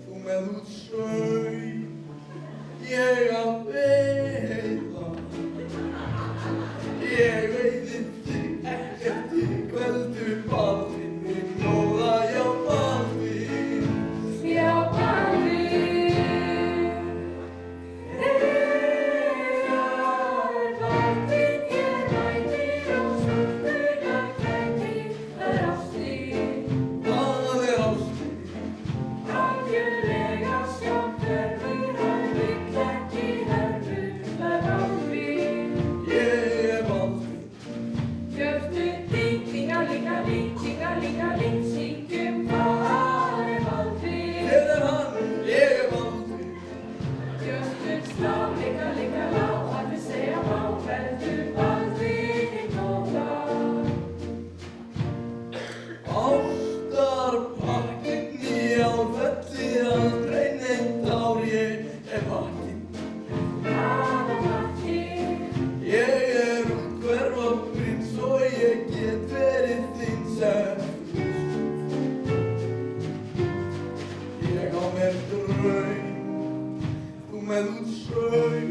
þú með út saum, ég að veiða. Ég veiði þig ekkert í kvöldu Baldvin, minn góða, já Baldvin. Já Baldvin, þegar Baldvin ég mætir á sólgula kæti, það er ástin. Það er ástin. Algjörlega sjálfhverfur, hann vill ekki herfur, það er Baldvin. Ég er Baldvin. Hjörtu ding, dingalingaling, tingalingaling, syngjum hvað er Baldvin. Hér er hann, ég er Baldvin. Hjörtu slá, lingalingala, allir segja má, verður Baldvin í góða. Ástarpakkinn í álfelli, aldrei neitt ár, ég er pakkinn. Aða pakkinn. Ég er úthverfa prins og ég get verið þinn sem ég á mér draum, þú með út saum,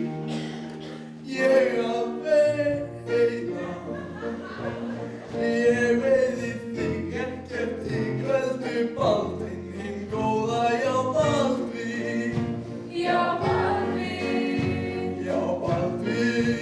ég að veiða. Ég veiði þig ekkert í kvöldu Baldvin, hinn góða, já Baldvin. Já Baldvin. Já Baldvin.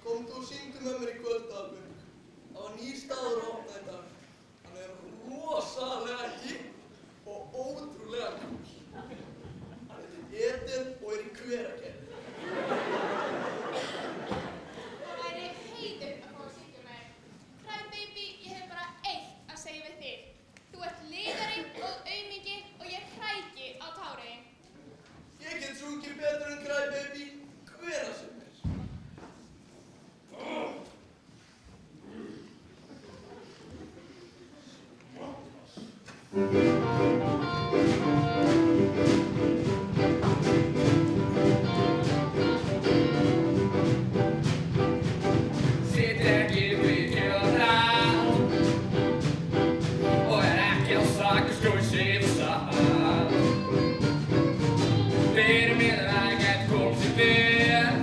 Komdu og syngdu með mér í kvöld, Albjörg. Það var nýr staður að opna í dag. Hann er rosalega hipp og ótrúlega kúl. Hann heitir Eder og er í Hveragerði. Það væri heiður að fá að syngja með þér. Crybaby, ég hef bara eitt að segja við þig. Þú ert lygari og aumingi og ég hræki á tári. Ég get sungið betur en Crybaby hvena sem er. Sitt ekki mikið á það og er ekki á sakaskrúsi satt. Fyrir mér að það gæti komið sér vel,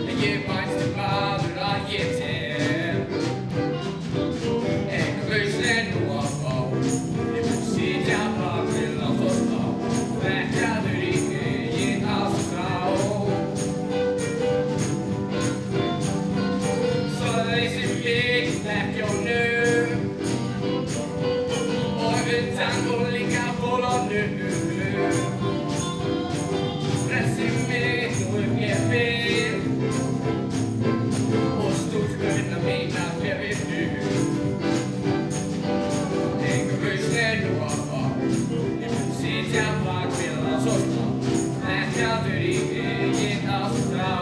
en ég vænst til maður að ég tel. Enga lausn er nú að fá, ég mun sitja bak við látt og slá, vekjaður í eigin ástrá. Svo leysir mig bekkjónum og utan unglingabolunum. Frelsir mig nú ég vil og stúlkurnar mínar lifir nú. Enga lausn er nú að fá, ég mun sitja bak við látt og slá, vekjaður í eigin ástrá.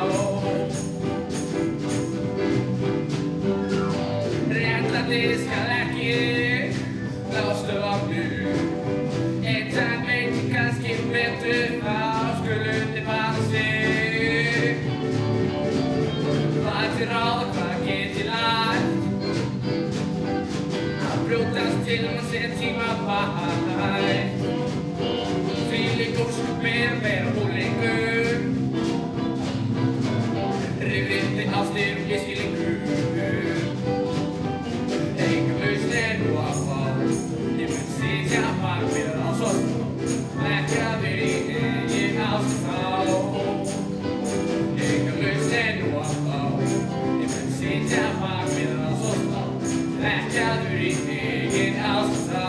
Réttlætið skal ekki ráðstöfa nú. Einn dag veit ég kannski betur, þá skulum þið bara sig. Hvað er til ráða, hvað get ég lært? Að brjótast til að sé tíma bætt. Þvílík ósköp er að vera unglingur. Rifrildi ástir og ég skil yngur. Enga lausn er nú að fá, ég mun sitja bak við látt og slá, vekjaður í eigin ástrá. Enga lausn er nú að fá, ég mun sitja bak við látt og slá, vekjaður í eigin ástrá.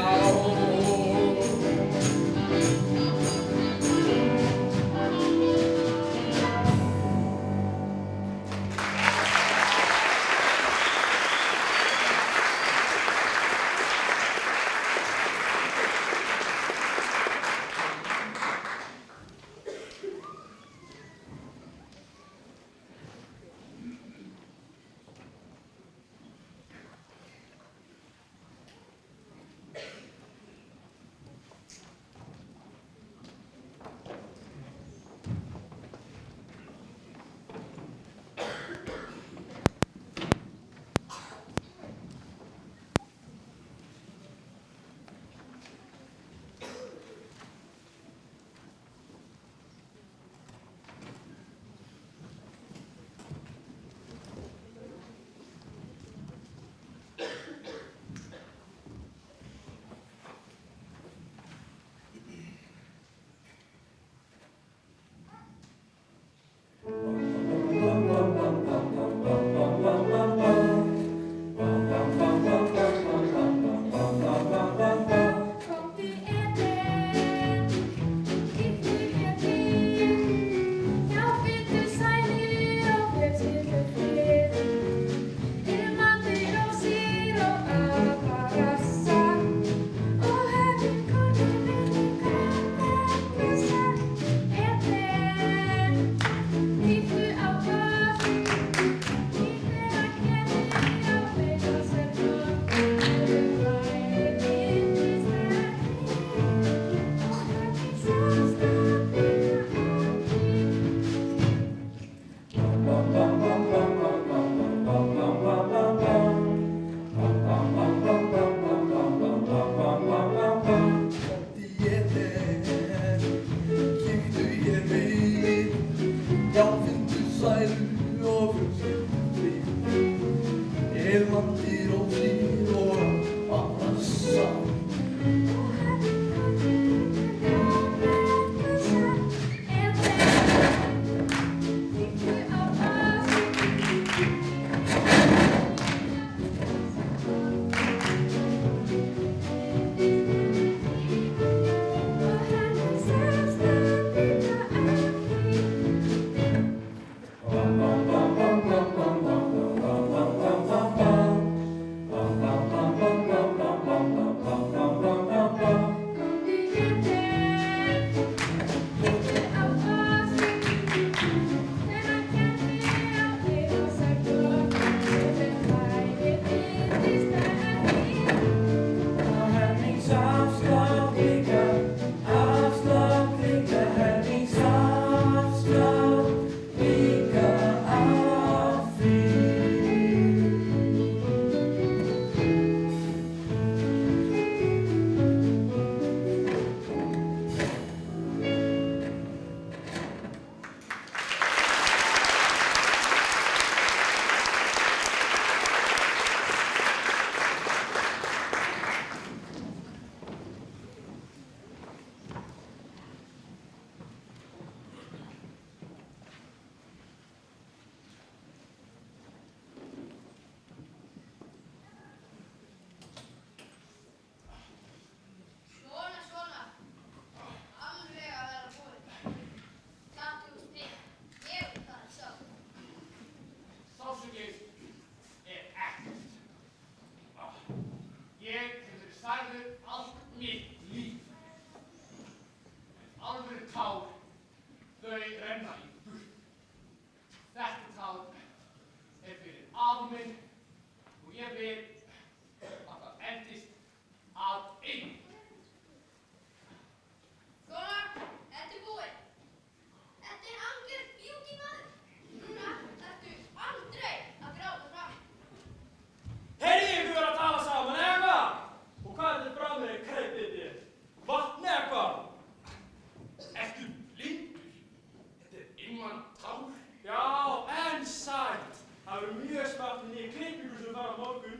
Þau renna í burt. Þetta tál er fyrir afa minn og ég vil að það endist að eilífu. Svona, þetta er búið. Þetta er algjör fjúki maður. Núna þarftu aldrei að gráta fram. Heyrðu ykkur vera að tala saman, eða hvað? Og hvað er þetta frá mér kreipið þér? Vatn eða hvað? Ertu blindur? Þetta er einmann tár. Já, en sætt. Það verður mjög smátt í nýja klippingu sem fara á morgun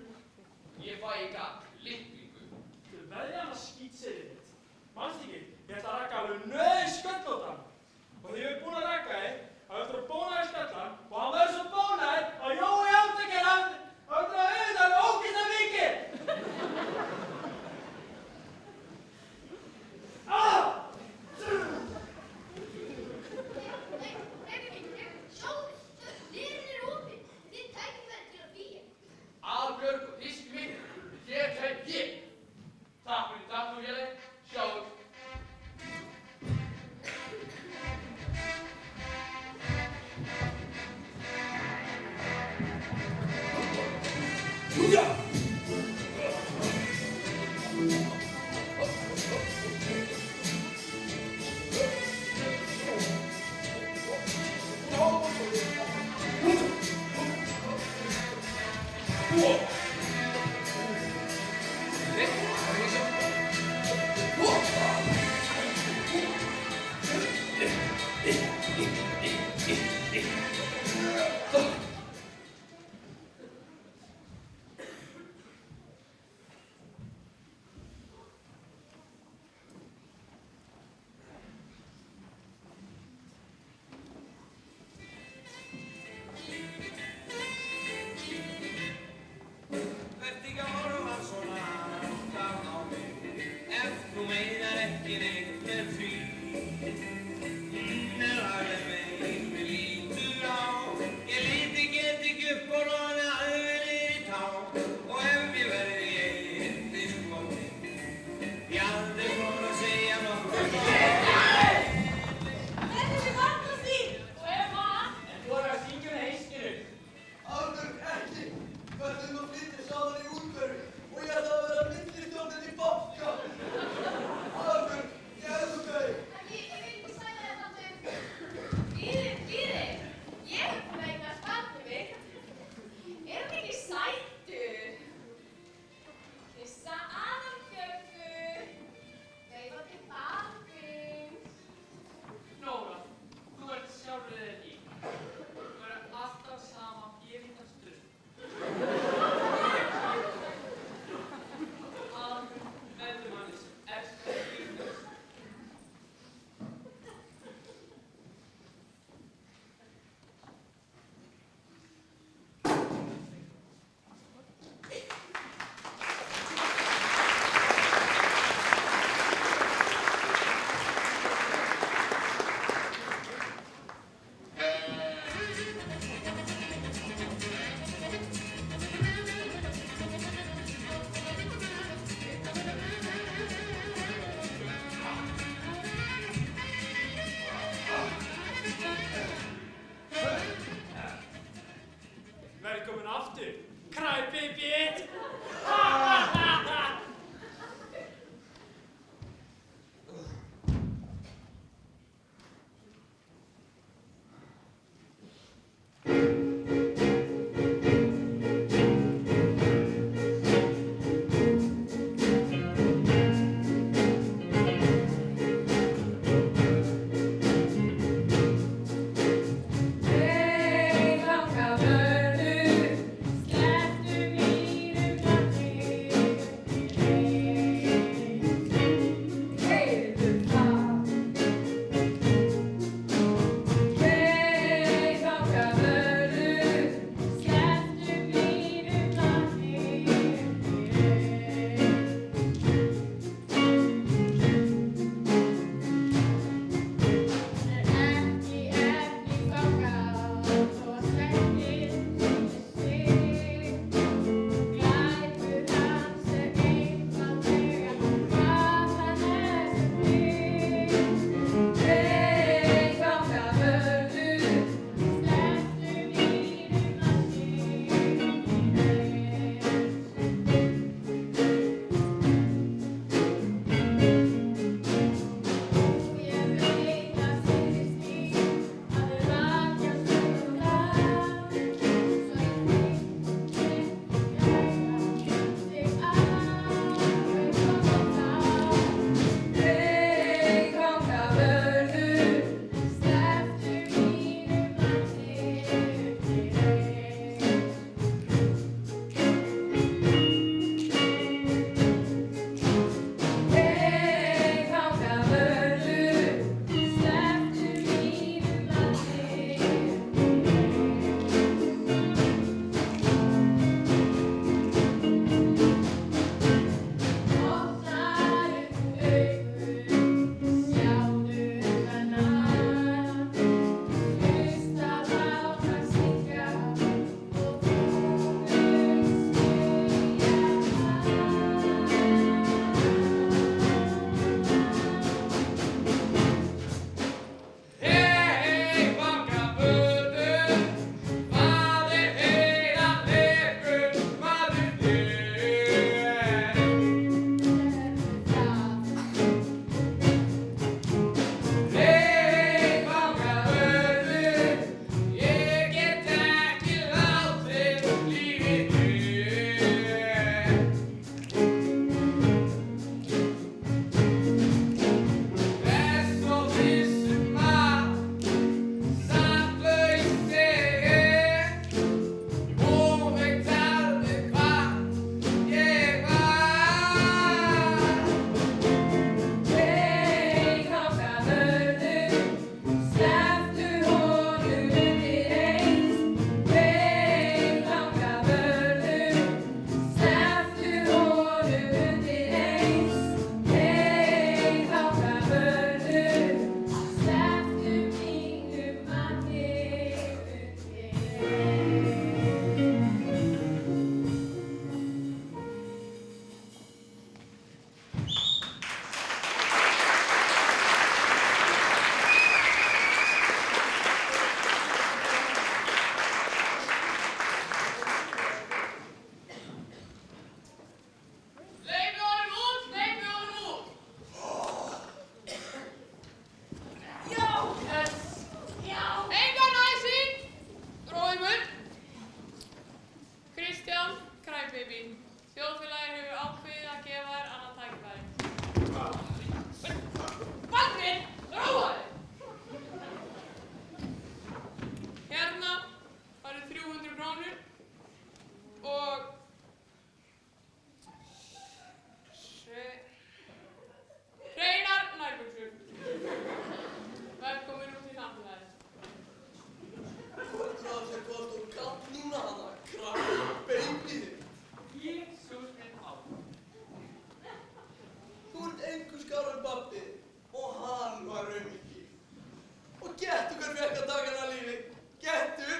hver fékk að taka hana lífi? Gettu?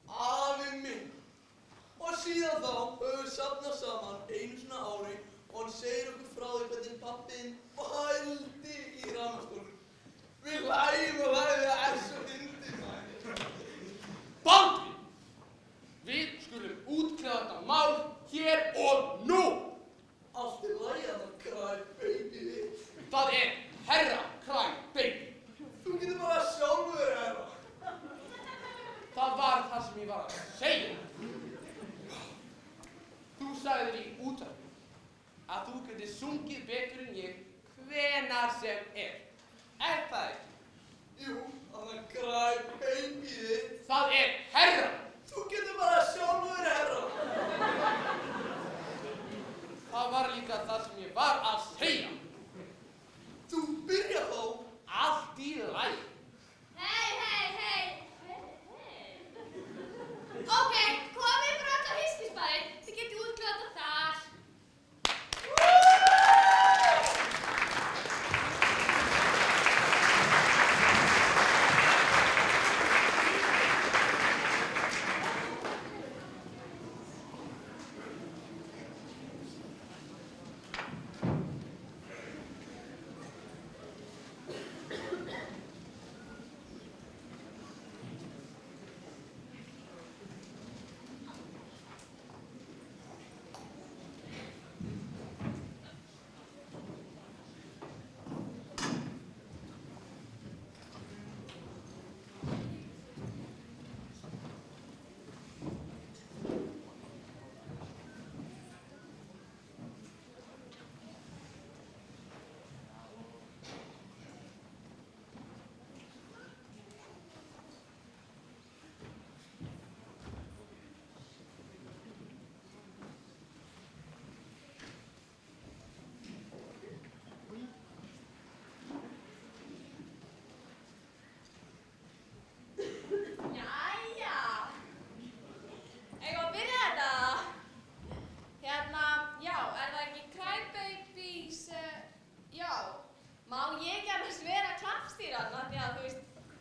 Afi minn. Og síðan þá höfum við safnað saman einu svona ári og hann segir okkur frá því hvernig pappiðinn pældi í rafmagnsstólnum. Við hlægjum og hlægjum, það svo fyndið, maður. Baldvin! Við skulum útkljá þetta mál hér og nú! Allt er lagi að það crybaby þitt. Það er herra crybaby. Þú getur bara sjálfur verið herra. Það var það sem ég var að segja. Þú sagðir í útvarpinu að þú getur sungið betur en ég hvenar sem er. Er það ekki? Jú, það er crybaby þitt. Það er herra. Þú getur bara sjálfur verið herra. Það var líka það sem ég var að segja. Þú byrja þá. Allt í lagi. Hei. Ok, komið bara öll á hiskisbæinn. Þið getið útkljá þetta þar.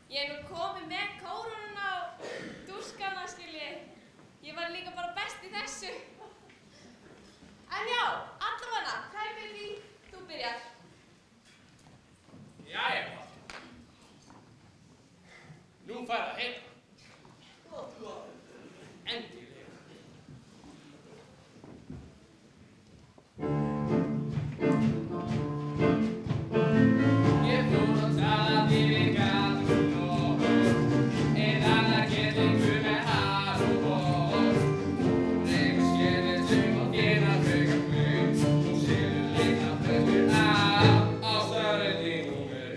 Ég nú komið með kórónuna og dúskana, skilji. Ég var líka bara best í þessu. En já, allavega, Crybaby, þú byrjar. Jæja, nú fær að heita. Endilega. Ég fór að tala fyrir gattum og einn annar getingu með hár og hår. Hún reykur skerið sem á gena fröka flug og selur litla flöskur á staðreyndi númer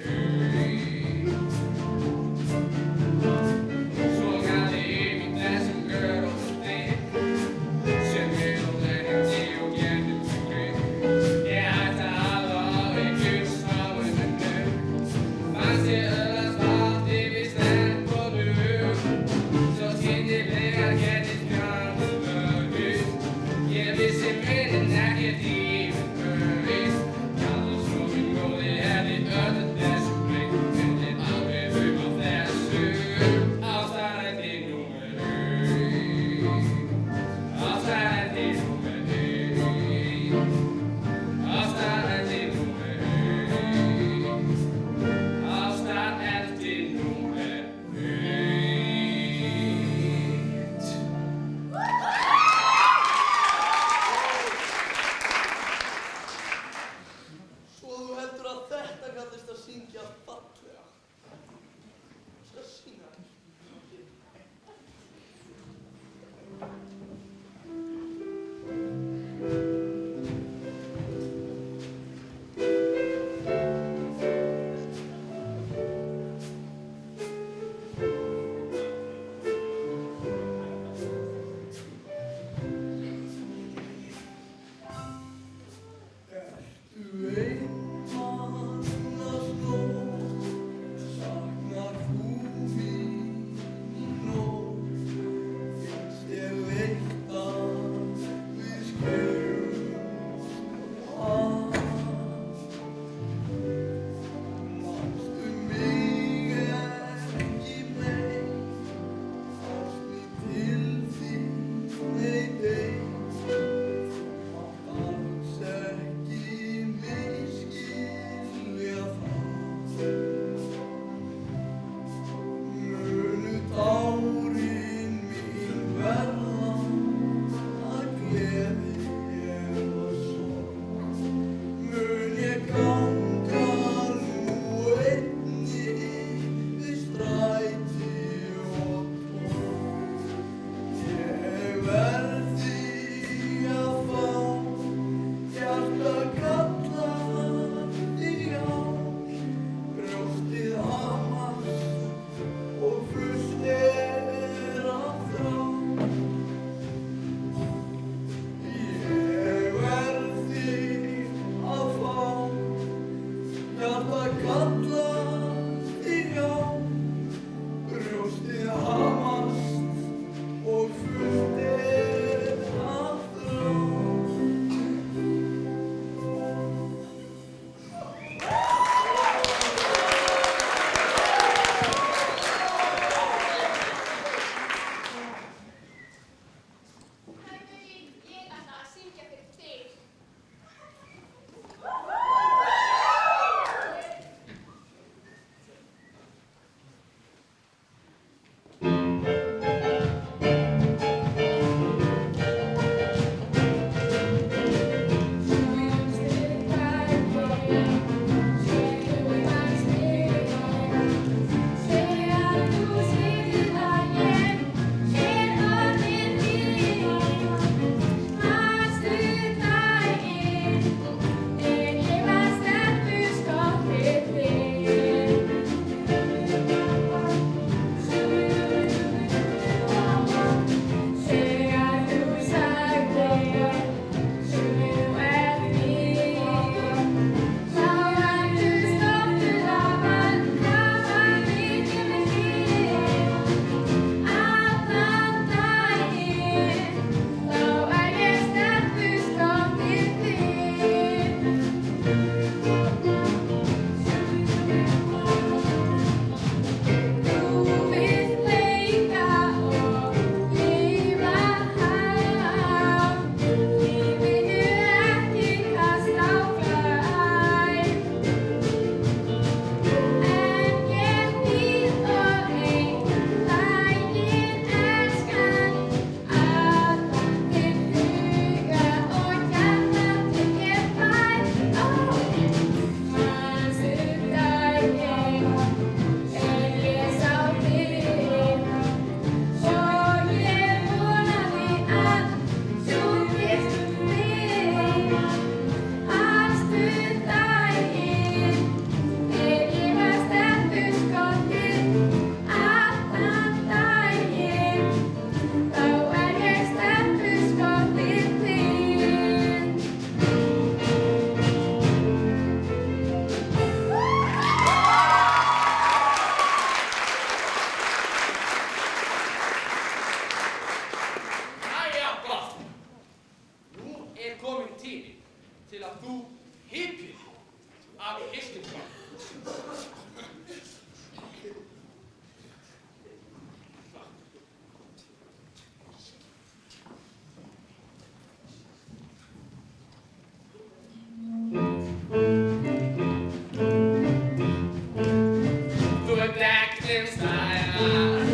ekkert stælar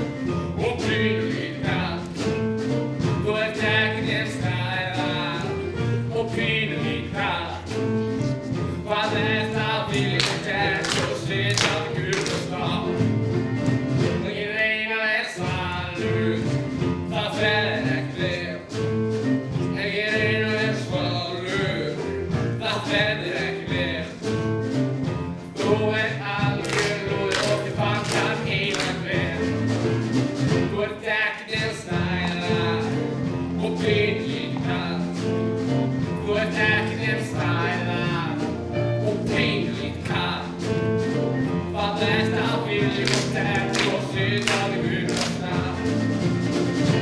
og pínulítið kall. Þú ert ekkert stælar og pínulítið kall. Hvað ertu að vilja sem gert og sitja á gul og slá? Og ég reyni að vera svalur, það fer ekki vel. En ég reyni að vera svalur, það fer ekki vel. Þú ert alveg lúið og þið fangar heilan vel. Þú ert ekkert stælar og pínulítið kall. Þú ert ekkert stælar og pínulítið kall. Hvað ertu að vilja og teppa og sitja á þig utan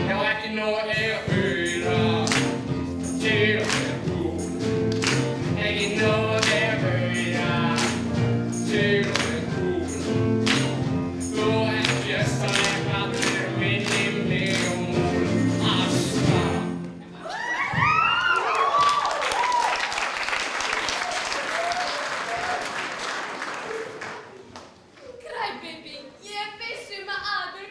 Já, ekki nóg að eiga aura til að vera kúl. Ekki nóg að eiga aura til að vera kúl. Þú ert bjössaleglaður og minnir mig á múl. Asta. Crybaby, ég er viss um að aður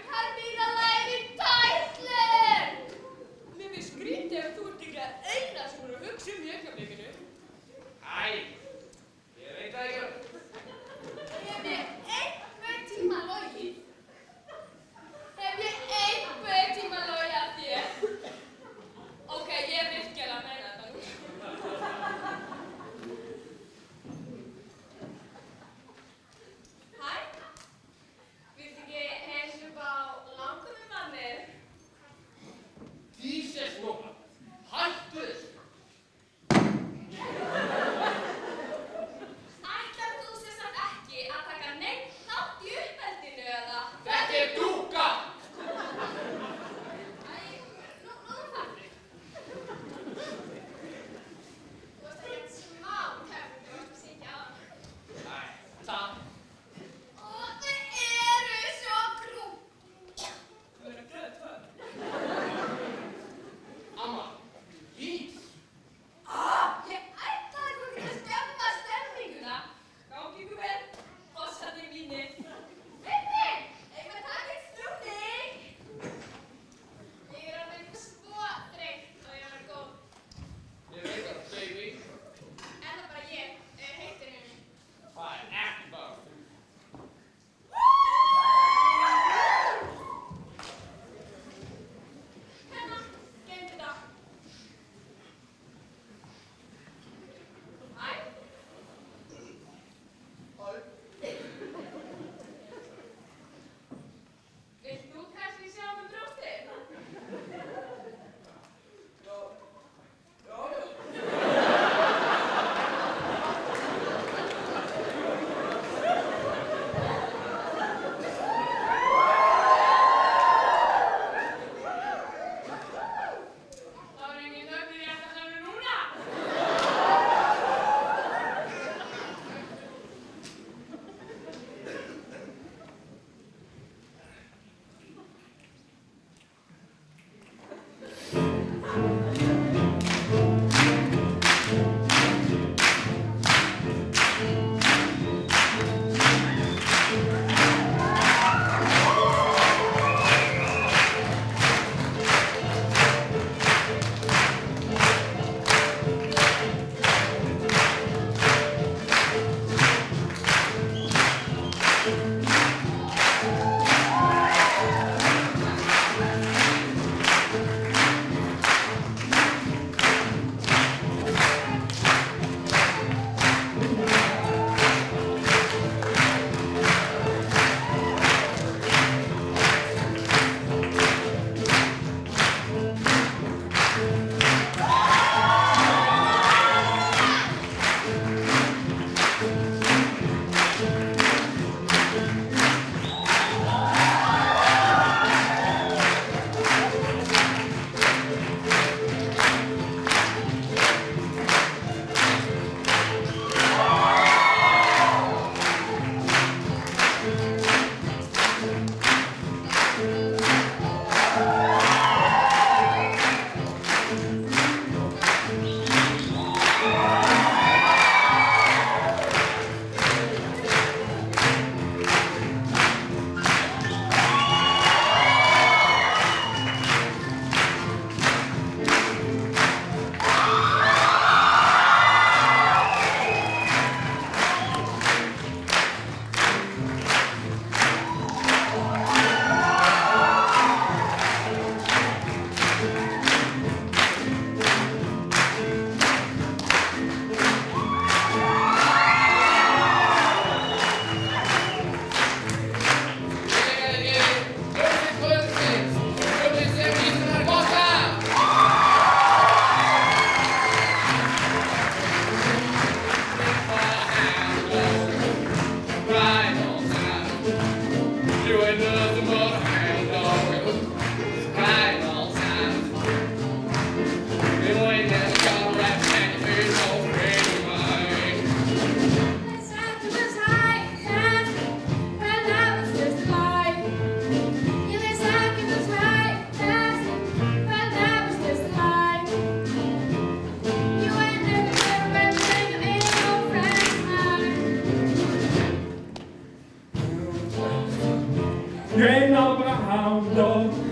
Jane Abraham, don't